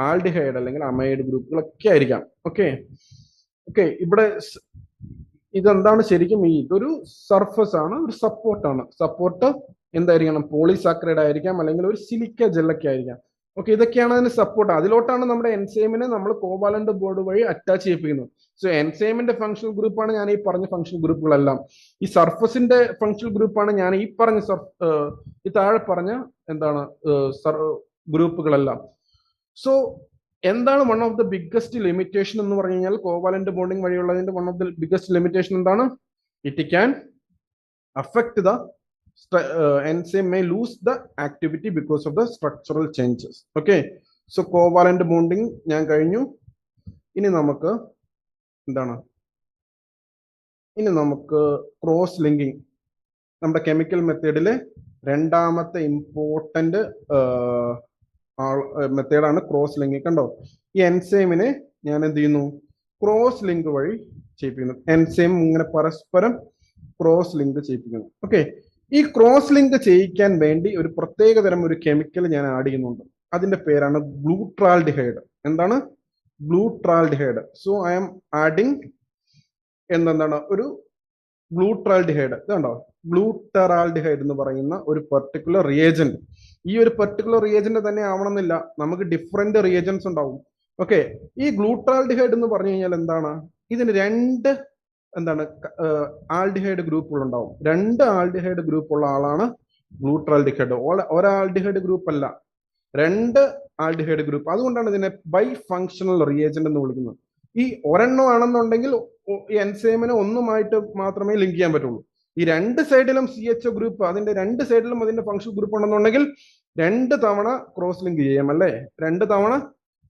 ആൽഡിഹൈഡ് അല്ലെങ്കിൽ അമൈഡ് ഗ്രൂപ്പുകളൊക്കെ ആയിരിക്കാം. ഓക്കെ ഓക്കെ ഇവിടെ ഇതെന്താണ് ശരിക്കും? ഇതൊരു സർഫസ് ആണ്, ഒരു സപ്പോർട്ടാണ്. സപ്പോർട്ട് എന്തായിരിക്കണം? പോളിസാക്കറൈഡ് ആയിരിക്കാം, അല്ലെങ്കിൽ ഒരു സിലിക്ക ജെല്ലൊക്കെ ആയിരിക്കാം. ഓക്കെ, ഇതൊക്കെയാണ് അതിന് സപ്പോർട്ട്. അതിലോട്ടാണ് നമ്മുടെ എൻസൈമിനെ നമ്മൾ കോവാലന്റ് ബോണ്ട് വഴി അറ്റാച്ച് ചെയ്യിപ്പിക്കുന്നത്. സോ എൻസൈമിന്റെ ഫങ്ഷണൽ ഗ്രൂപ്പാണ് ഞാൻ ഈ പറഞ്ഞ ഫങ്ഷണൽ ഗ്രൂപ്പുകളെല്ലാം. ഈ സർഫസിന്റെ ഫങ്ഷണൽ ഗ്രൂപ്പാണ് ഞാൻ ഈ പറഞ്ഞ ഈ താഴെ പറഞ്ഞ എന്താണ് ഗ്രൂപ്പുകളെല്ലാം. സോ എന്താണ് one of the biggest limitation എന്ന് പറഞ്ഞു കഴിഞ്ഞാൽ? കോവാലന്റ് ബോണ്ടിങ് വഴിയുള്ളതിന്റെ one of the biggest limitation എന്താണ്? It can affect the enzyme may lose the activity because of the structural changes. Okay, so covalent bonding ഞാൻ കഴിഞ്ഞു. ഇനി നമുക്ക് എന്താണ്? ഇനി നമുക്ക് ക്രോസ് ലിങ്കിങ്. നമ്മുടെ കെമിക്കൽ മെത്തേഡിലെ രണ്ടാമത്തെ ഇമ്പോർട്ടന്റ് മെത്തേഡാണ് ക്രോസ് ലിങ്കിങ്. കണ്ടോ, ഈ എൻസൈമിനെ ഞാൻ എന്ത് ചെയ്യുന്നു? ക്രോസ് ലിങ്ക് വഴി ചെയ്യിപ്പിക്കുന്നു. എൻസൈം ഇങ്ങനെ പരസ്പരം ക്രോസ് ലിങ്ക് ചെയ്യിപ്പിക്കുന്നു. ഓക്കെ, ഈ ക്രോസ് ലിങ്ക് ചെയ്യിക്കാൻ വേണ്ടി ഒരു പ്രത്യേക തരം ഒരു കെമിക്കൽ ഞാൻ ആഡ് ചെയ്യുന്നുണ്ട്. അതിന്റെ പേരാണ് ഗ്ലൂട്രാൽഡിഹൈഡ്. എന്താണ്? Glutaraldehyde. So I am adding എന്താണ് ഒരു ഗ്ലൂട്രാൽഡിഹൈഡ്. ഇതുണ്ടോ, ഗ്ലൂട്ടറാൽഡിഹൈഡ് എന്ന് പറയുന്ന ഒരു പെർട്ടിക്കുലർ റിയേജന്റ്. ഈ ഒരു പെർട്ടിക്കുലർ റിയേജന്റ് തന്നെ ആവണമെന്നില്ല, നമുക്ക് ഡിഫറെന്റ് റിയേജൻസ് ഉണ്ടാവും. ഓക്കെ, ഈ ഗ്ലൂട്രാൽഡിഹൈഡ് എന്ന് പറഞ്ഞു കഴിഞ്ഞാൽ എന്താണ്? ഇതിന് രണ്ട് എന്താണ് ആൽഡിഹൈഡ് ഗ്രൂപ്പുകൾ ഉണ്ടാവും. രണ്ട് ആൽഡിഹൈഡ് ഗ്രൂപ്പ് ഉള്ള ആളാണ് ഗ്ലൂട്രാൽഡിഹൈഡ്. ഒരാൽഡിഹൈഡ് ഗ്രൂപ്പ് അല്ല, രണ്ട് ആൽഡിഹൈഡ് ഗ്രൂപ്പ്. അതുകൊണ്ടാണ് ഇതിനെ ബൈ ഫങ്ഷണൽ റിയേജന്റ് എന്ന് വിളിക്കുന്നത്. ഈ ഒരെണ്ണം ആണെന്നുണ്ടെങ്കിൽ ഈ എൻസൈമിനെ ഒന്നുമായിട്ട് മാത്രമേ ലിങ്ക് ചെയ്യാൻ പറ്റുള്ളൂ. ഈ രണ്ട് സൈഡിലും CHO ഗ്രൂപ്പ്, അതിന്റെ രണ്ട് സൈഡിലും അതിന്റെ ഫങ്ഷണൽ ഗ്രൂപ്പ് ഉണ്ടെന്നുണ്ടെങ്കിൽ രണ്ട് തവണ ക്രോസ് ലിങ്ക് ചെയ്യാം അല്ലേ? രണ്ട് തവണ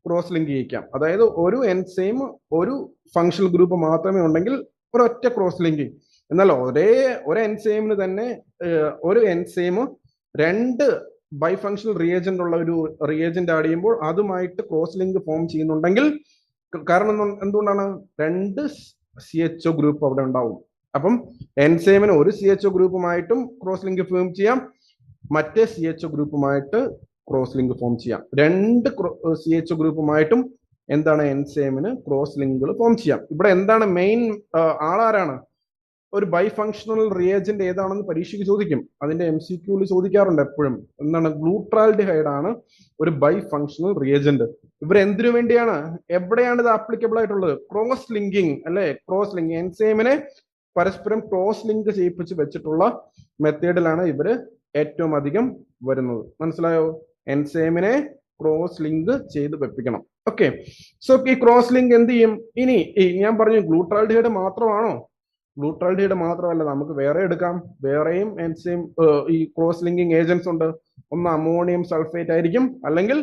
ക്രോസ് ലിങ്ക് ചെയ്യിക്കാം. അതായത് ഒരു എൻസൈം ഒരു ഫങ്ഷണൽ ഗ്രൂപ്പ് മാത്രമേ ഉണ്ടെങ്കിൽ ഒരൊറ്റ ക്രോസ് ലിങ്കിങ്. എന്നാൽ ഒരു എൻസൈമിന് തന്നെ ഒരു എൻസൈം രണ്ട് ബൈ ഫങ്ഷണൽ റിയേജന്റ് ഉള്ള ഒരു റിയേജന്റ് ആഡ് ചെയ്യുമ്പോൾ അതുമായിട്ട് ക്രോസ് ലിങ്ക് ഫോം ചെയ്യുന്നുണ്ടെങ്കിൽ, കാരണം എന്തുകൊണ്ടാണ്? രണ്ട് CHO ഗ്രൂപ്പ് അവിടെ ഉണ്ടാവും. അപ്പം എൻസൈമിന് ഒരു CHO ഗ്രൂപ്പുമായിട്ടും ക്രോസ് ലിങ്ക് ഫോം ചെയ്യാം, മറ്റേ CHO ഗ്രൂപ്പുമായിട്ട് ക്രോസ് ലിങ്ക് ഫോം ചെയ്യാം. രണ്ട് CHO ഗ്രൂപ്പുമായിട്ടും എന്താണ് എൻസൈമിന് ക്രോസ് ലിങ്കുകൾ ഫോം ചെയ്യാം. ഇവിടെ എന്താണ് മെയിൻ ആളാരാണ്? ഒരു ബൈ ഫങ്ഷണൽ റിയേജന്റ് ഏതാണെന്ന് പരീക്ഷയ്ക്ക് ചോദിക്കും. അതിന്റെ MCQയിൽ ചോദിക്കാറുണ്ട് എപ്പോഴും. എന്താണ്? ഗ്ലൂട്രാൽഡിഹൈഡ് ആണ് ഒരു ബൈ ഫങ്ഷണൽ റിയേജന്റ്. ഇവർ എന്തിനു വേണ്ടിയാണ്, എവിടെയാണ് ഇത് ആപ്ലിക്കബിൾ ആയിട്ടുള്ളത്? ക്രോസ് ലിങ്കിങ് അല്ലെ? ക്രോസ് ലിങ്ക്, എൻസൈമിനെ പരസ്പരം ക്രോസ് ലിങ്ക് ചെയ്യിപ്പിച്ച് വെച്ചിട്ടുള്ള മെത്തേഡിലാണ് ഇവര് ഏറ്റവും അധികം വരുന്നത്. മനസ്സിലായോ? എൻസൈമിനെ ക്രോസ് ലിങ്ക് ചെയ്ത് വെപ്പിക്കണം. ഓക്കെ, സോ ഈ ക്രോസ് ലിങ്ക് എന്ത് ചെയ്യും? ഇനി ഞാൻ പറഞ്ഞു ഗ്ലൂട്രാൽഡിഹൈഡ് മാത്രമാണോ? ഗ്ലൂട്രാൽഡിഹൈഡ് മാത്രമല്ല, നമുക്ക് വേറെ എടുക്കാം. വേറെയും എൻസൈം ഈ ക്രോസ് ലിങ്കിങ് ഏജൻസ് ഉണ്ട്. ഒന്ന് അമോണിയം സൾഫേറ്റ് ആയിരിക്കും, അല്ലെങ്കിൽ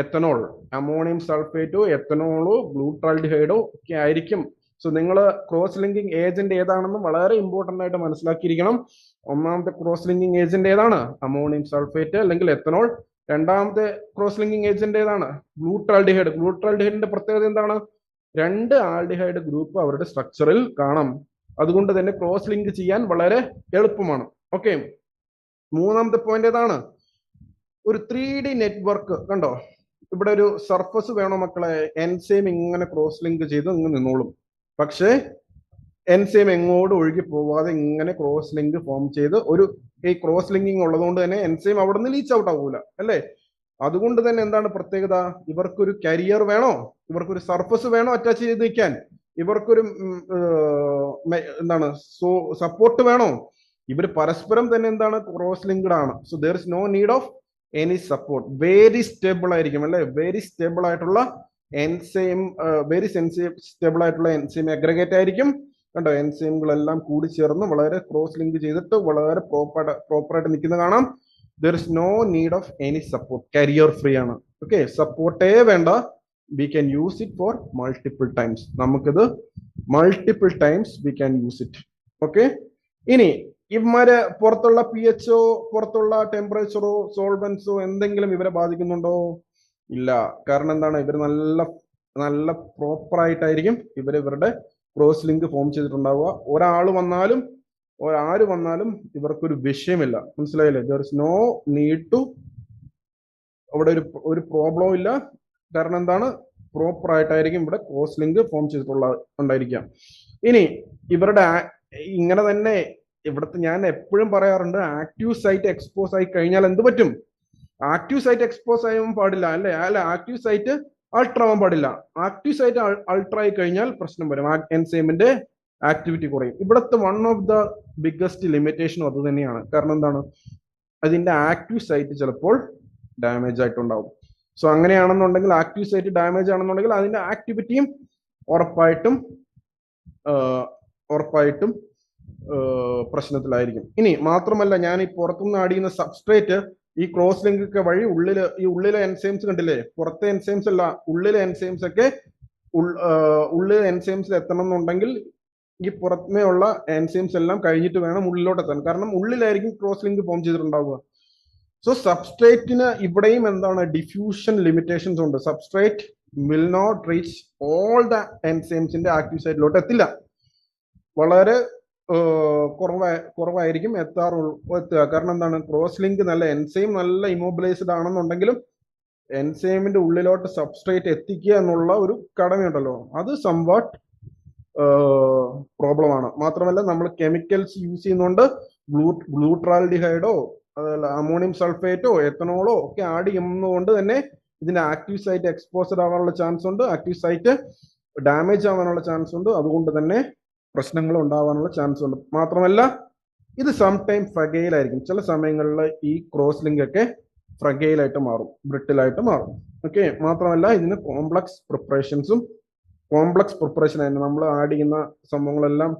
എത്തനോൾ. അമോണിയം സൾഫേറ്റോ എത്തനോളോ ഗ്ലൂട്രാൽഡിഹൈഡോ ഒക്കെ ആയിരിക്കും. സോ നിങ്ങൾ ക്രോസ് ലിങ്കിങ് ഏജന്റ് ഏതാണെന്ന് വളരെ ഇമ്പോർട്ടന്റ് ആയിട്ട് മനസ്സിലാക്കിയിരിക്കണം. ഒന്നാമത്തെ ക്രോസ് ലിങ്കിങ് ഏജന്റ് ഏതാണ്? അമോണിയം സൾഫേറ്റ് അല്ലെങ്കിൽ എത്തനോൾ. രണ്ടാമത്തെ ക്രോസ് ലിങ്കിങ് ഏജന്റ് ഏതാണ്? ഗ്ലൂട്രാൽഡിഹൈഡ്. ഗ്ലൂട്രാൽഡിഹൈഡിന്റെ പ്രത്യേകത എന്താണ്? രണ്ട് ആൽഡിഹൈഡ് ഗ്രൂപ്പ് അവരുടെ സ്ട്രക്ചറിൽ കാണാം. അതുകൊണ്ട് തന്നെ ക്രോസ് ലിങ്ക് ചെയ്യാൻ വളരെ എളുപ്പമാണ്. ഓക്കെ, മൂന്നാമത്തെ പോയിന്റ് ഏതാണ്? ഒരു 3D നെറ്റ്വർക്ക്. കണ്ടോ, ഇവിടെ ഒരു സർഫസ് വേണോ മക്കളെ? എൻസൈം ഇങ്ങനെ ക്രോസ് ലിങ്ക് ചെയ്ത് ഇങ്ങനെ നിന്നോളും. പക്ഷേ എൻസൈം എങ്ങോട്ട് ഒഴുകി പോവാതെ ഇങ്ങനെ ക്രോസ് ലിങ്ക് ഫോം ചെയ്ത് ഈ ക്രോസ് ലിങ്കിങ് ഉള്ളതുകൊണ്ട് തന്നെ എൻസൈം അവിടെ നിന്ന് ലീച്ച് ഔട്ട് ആവൂല അല്ലേ? അതുകൊണ്ട് തന്നെ എന്താണ് പ്രത്യേകത? ഇവർക്കൊരു കരിയർ വേണോ? ഇവർക്കൊരു സർഫസ് വേണോ അറ്റാച്ച് ചെയ്ത് നിൽക്കാൻ? ഇവർക്കൊരു എന്താണ് സപ്പോർട്ട് വേണോ? ഇവർ പരസ്പരം തന്നെ എന്താണ് ക്രോസ് ലിങ്ക്ഡ് ആണ്. So there is no need of any support. Very stable ആയിരിക്കും അല്ലെ? വെരി സ്റ്റേബിൾ ആയിട്ടുള്ള എൻസൈം വെരി സ്റ്റേബിൾ ആയിട്ടുള്ള എൻസൈം അഗ്രഗേറ്റ് ആയിരിക്കും. കണ്ടോ, എൻസൈമുകളെല്ലാം കൂടി ചേർന്ന് വളരെ ക്രോസ് ലിങ്ക് ചെയ്തിട്ട് വളരെ പ്രോപ്പറായിട്ട് നിൽക്കുന്ന കാണാം. There is no need of any support, carrier free ആണ്. ഓക്കെ, സപ്പോർട്ടേ വേണ്ട. We can use it for multiple times. നമുക്കിത് multiple times we can use it. Okay, ഇനി ഇവന്മാര് പുറത്തുള്ള pHO, പുറത്തുള്ള ടെമ്പറേച്ചറോ സോൾവൻസോ എന്തെങ്കിലും ഇവരെ ബാധിക്കുന്നുണ്ടോ? ഇല്ല. കാരണം എന്താണ്, ഇവർ നല്ല പ്രോപ്പർ ആയിട്ടായിരിക്കും ഇവരുടെ ക്രോസ് ലിങ്ക് ഫോം ചെയ്തിട്ടുണ്ടാവുക. ആര് വന്നാലും ഇവർക്കൊരു വിഷയമില്ല. മനസ്സിലായില്ലേ? There is no need to, അവിടെ ഒരു പ്രോബ്ലം ഇല്ല. കാരണം എന്താണ്, പ്രോപ്പർ ആയിട്ടായിരിക്കും ഇവിടെ ക്രോസ് ലിങ്ക് ഫോം ഉണ്ടായിരിക്കാം. ഇനി ഇവരുടെ ഇങ്ങനെ തന്നെ ഇവിടുത്തെ ഞാൻ എപ്പോഴും പറയാറുണ്ട്, ആക്റ്റീവ് സൈറ്റ് എക്സ്പോസ് ആയി കഴിഞ്ഞാൽ എന്ത് പറ്റും? ആക്റ്റീവ് സൈറ്റ് എക്സ്പോസ് ആവാൻ പാടില്ല അല്ലെ ആക്റ്റീവ് സൈറ്റ് അൾട്രാ ആവാൻ പാടില്ല. ആക്റ്റീവ് സൈറ്റ് അൾട്രാ ആയി കഴിഞ്ഞാൽ പ്രശ്നം വരും, എൻസൈമിന്റെ ആക്ടിവിറ്റി കുറയും. ഇവിടുത്തെ വൺ ഓഫ് ദ ബിഗ്ഗസ്റ്റ് ലിമിറ്റേഷനും അത് തന്നെയാണ്. കാരണം എന്താണ്, അതിന്റെ ആക്റ്റീവ് സൈറ്റ് ചിലപ്പോൾ ഡാമേജ് ആയിട്ടുണ്ടാവും. സോ അങ്ങനെയാണെന്നുണ്ടെങ്കിൽ, ആക്റ്റീവ് സൈറ്റ് ഡാമേജ് ആണെന്നുണ്ടെങ്കിൽ അതിന്റെ ആക്ടിവിറ്റിയും ഉറപ്പായിട്ടും പ്രശ്നത്തിലായിരിക്കും. ഇനി മാത്രമല്ല, ഞാൻ ഈ പുറത്തുനിന്ന് ആഡ് ചെയ്യുന്ന സബ്സ്ട്രേറ്റ് ഈ ക്രോസ് ലിങ്ക് ഒക്കെ വഴി ഉള്ളിലെ എൻസൈംസ് കണ്ടില്ലേ, പുറത്തെ എൻസൈംസ് അല്ല, ഉള്ളിലെ എൻസൈംസ് ഒക്കെ ഉള്ളിലെ എൻസൈംസിൽ എത്തണം എന്നുണ്ടെങ്കിൽ ഈ പുറമേ ഉള്ള എൻസൈംസ് എല്ലാം കഴിഞ്ഞിട്ട് വേണം ഉള്ളിലോട്ട് എത്താൻ. കാരണം ഉള്ളിലായിരിക്കും ക്രോസ് ലിങ്ക് ഫോം ചെയ്തിട്ടുണ്ടാവുക. സോ സബ്സ്ട്രേറ്റിന് ഇവിടെയും എന്താണ്, ഡിഫ്യൂഷൻ ലിമിറ്റേഷൻസ് ഉണ്ട്. Substrate will not reach all the എൻസൈംസിന്റെ ആക്റ്റീവ് സൈറ്റിലോട്ട് എത്തില്ല. വളരെ കുറവായിരിക്കും എത്തുക. കാരണം എന്താണ്, ക്രോസ് ലിങ്ക് എൻസൈം നല്ല ഇമോബിലൈസ്ഡ് ആണെന്നുണ്ടെങ്കിലും എൻസൈമിന്റെ ഉള്ളിലോട്ട് സബ്സ്ട്രേറ്റ് എത്തിക്കുക എന്നുള്ള ഒരു കടമയുണ്ടല്ലോ, അത് സംവാട്ട് പ്രോബ്ലം ആണ്. മാത്രമല്ല, നമ്മൾ കെമിക്കൽസ് യൂസ് ചെയ്യുന്നതുകൊണ്ട് ഗ്ലൂട്രാൽഡിഹൈഡോ അതല്ല അമോണിയം സൾഫേറ്റോ എത്തനോളോ ഒക്കെ ആഡ് ചെയ്യുന്നതുകൊണ്ട് തന്നെ ഇതിന്റെ ആക്റ്റീവ് സൈറ്റ് എക്സ്പോസ്ഡ് ആവാനുള്ള ചാൻസ് ഉണ്ട്, ആക്റ്റീവ് സൈറ്റ് ഡാമേജ് ആവാനുള്ള ചാൻസ് ഉണ്ട്. അതുകൊണ്ട് തന്നെ പ്രശ്നങ്ങൾ ഉണ്ടാവാനുള്ള ചാൻസ് ഉണ്ട്. മാത്രമല്ല, ഇത് സംടൈം ഫ്രഗൈൽ ആയിരിക്കും. ചില സമയങ്ങളിൽ ഈ ക്രോസ് ലിങ്ക് ഒക്കെ ഫ്രഗൈൽ ആയിട്ട് മാറും, ബ്രിട്ടിലായിട്ട് മാറും. ഓക്കെ, മാത്രമല്ല ഇതിന് കോംപ്ലക്സ് പ്രിപ്പറേഷൻ ആയിരുന്നു. നമ്മൾ ആഡ് ചെയ്യുന്ന സംഭവങ്ങളെല്ലാം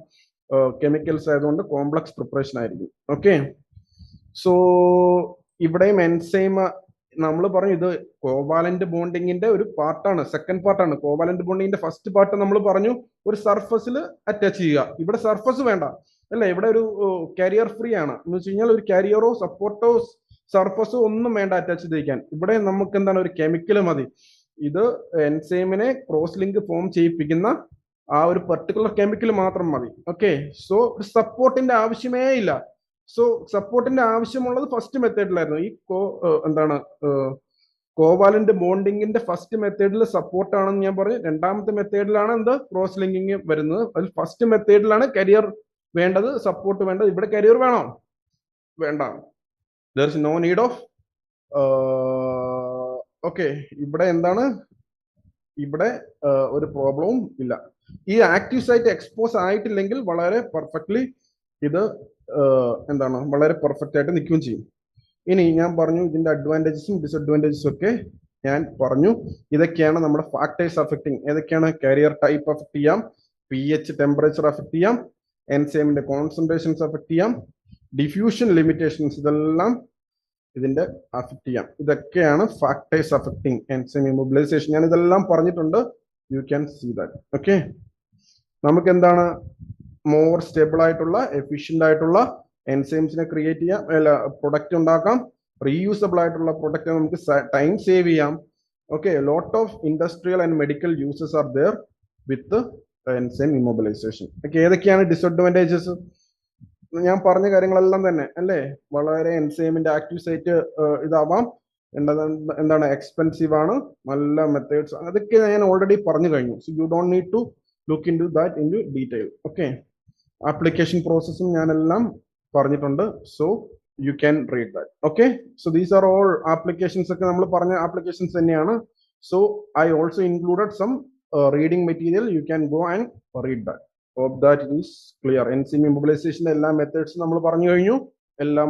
കെമിക്കൽസ് ആയതുകൊണ്ട് കോംപ്ലക്സ് പ്രിപ്പറേഷൻ ആയിരിക്കും. ഓക്കെ, സോ ഇവിടെയും എൻസൈം നമ്മൾ പറഞ്ഞു ഇത് കോവാലന്റ് ബോണ്ടിങ്ങിന്റെ ഒരു പാർട്ടാണ്, സെക്കൻഡ് പാർട്ടാണ്. കോവാലന്റ് ബോണ്ടിങ്ങിന്റെ ഫസ്റ്റ് പാർട്ട് നമ്മൾ പറഞ്ഞു ഒരു സർഫസിൽ അറ്റാച്ച് ചെയ്യുക. ഇവിടെ സർഫസ് വേണ്ട അല്ലെ, ഇവിടെ ഒരു കാരിയർ ഫ്രീ ആണ്. എന്ന് വെച്ച് കഴിഞ്ഞാൽ ഒരു കാരിയറോ സപ്പോർട്ടോ സർഫസോ ഒന്നും വേണ്ട അറ്റാച്ച് ചെയ്തിരിക്കാൻ. ഇവിടെ നമുക്ക് എന്താണ്, ഒരു കെമിക്കൽ മതി. ഇത് എൻസൈമിനെ ക്രോസ് ലിങ്ക് ഫോം ചെയ്യിപ്പിക്കുന്ന ആ ഒരു പെർട്ടിക്കുലർ കെമിക്കൽ മാത്രം മതി. ഓക്കെ, സോ സപ്പോർട്ടിന്റെ ആവശ്യമേ ഇല്ല. സോ സപ്പോർട്ടിന്റെ ആവശ്യമുള്ളത് ഫസ്റ്റ് മെത്തേഡിലായിരുന്നു. ഈ കോവാലന്റ് ബോണ്ടിങ്ങിന്റെ ഫസ്റ്റ് മെത്തേഡിൽ സപ്പോർട്ട് ആണെന്ന് ഞാൻ പറഞ്ഞു. രണ്ടാമത്തെ മെത്തേഡിലാണ് ക്രോസ് ലിങ്കിങ് വരുന്നത്. അതിൽ ഫസ്റ്റ് മെത്തേഡിലാണ് കരിയർ വേണ്ടത്, സപ്പോർട്ട് വേണ്ടത്. ഇവിടെ കരിയർ വേണോ? വേണ്ട. There is no need of. Okay, ഇവിടെ എന്താണ്, ഇവിടെ ഒരു പ്രോബ്ലവും ഇല്ല. ഈ ആക്റ്റീവ് സൈറ്റ് എക്സ്പോസ് ആയിട്ടില്ലെങ്കിൽ വളരെ പെർഫെക്റ്റ്ലി ഇത് വളരെ പെർഫെക്റ്റ് ആയിട്ട് നിൽക്കുകയും ചെയ്യും. ഇനി ഞാൻ പറഞ്ഞു ഇതിന്റെ അഡ്വാൻറ്റേജസും ഡിസഡ്വാൻറ്റേജസും ഒക്കെ ഞാൻ പറഞ്ഞു. ഇതൊക്കെയാണ് നമ്മുടെ ഫാക്ടേഴ്സ് അഫക്റ്റിംഗ്. ഏതൊക്കെയാണ്? കാരിയർ ടൈപ്പ് അഫക്ട് ചെയ്യാം, pH ടെമ്പറേച്ചർ അഫക്ട് ചെയ്യാം, എൻസൈമിന്റെ കോൺസെൻട്രേഷൻസ് അഫക്ട് ചെയ്യാം, ഡിഫ്യൂഷൻ ലിമിറ്റേഷൻസ് ഇതെല്ലാം ഇതിന്റെ അഫക്ട് ചെയ്യാം. ഇതൊക്കെയാണ് ഫാക്ടേഴ്സ് അഫക്റ്റിംഗ് എൻസൈം ഇമ്മൊബിലൈസേഷൻ. ഞാൻ ഇതെല്ലാം പറഞ്ഞിട്ടുണ്ട്, you can see that. Okay, നമുക്ക് എന്താണ്, മോർ സ്റ്റേബിൾ ആയിട്ടുള്ള എഫിഷ്യന്റ് ആയിട്ടുള്ള എൻസൈംസിനെ ക്രിയേറ്റ് ചെയ്യാം, പ്രൊഡക്റ്റ് ഉണ്ടാക്കാം. റീയൂസബിൾ ആയിട്ടുള്ള പ്രൊഡക്റ്റ് നമുക്ക് ടൈം സേവ് ചെയ്യാം. Okay, lot of industrial and medical uses are there with enzyme immobilisation. Okay, ഏതൊക്കെയാണ് ഡിസഡ്വാൻറ്റേജസ്? ഞാൻ പറഞ്ഞ കാര്യങ്ങളെല്ലാം തന്നെ അല്ലേ, വളരെ എൻസൈമിന്റെ ആക്റ്റീവ് സൈറ്റ് ഇതാവാം, എന്താണ് എക്സ്പെൻസീവ് ആണ്, നല്ല മെത്തേഡ്സ്, അതൊക്കെ ഞാൻ ഓൾറെഡി പറഞ്ഞു കഴിഞ്ഞു. So you don't need to look into that in detail. Okay, application പ്രോസസ്സും ഞാനെല്ലാം പറഞ്ഞിട്ടുണ്ട്. So you can read that. Okay, so these are all applications ഒക്കെ നമ്മൾ പറഞ്ഞ ആപ്ലിക്കേഷൻസ് തന്നെയാണ്. So I also included some reading material. You can go and read that. Hope that it is clear. Enzyme ഇമ്മൊബിലൈസേഷന്റെ എല്ലാ മെത്തേഡ്സും നമ്മൾ പറഞ്ഞു കഴിഞ്ഞു, എല്ലാം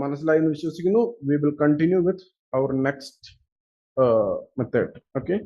മനസ്സിലായി എന്ന് വിശ്വസിക്കുന്നു. We will continue with our next method. Okay.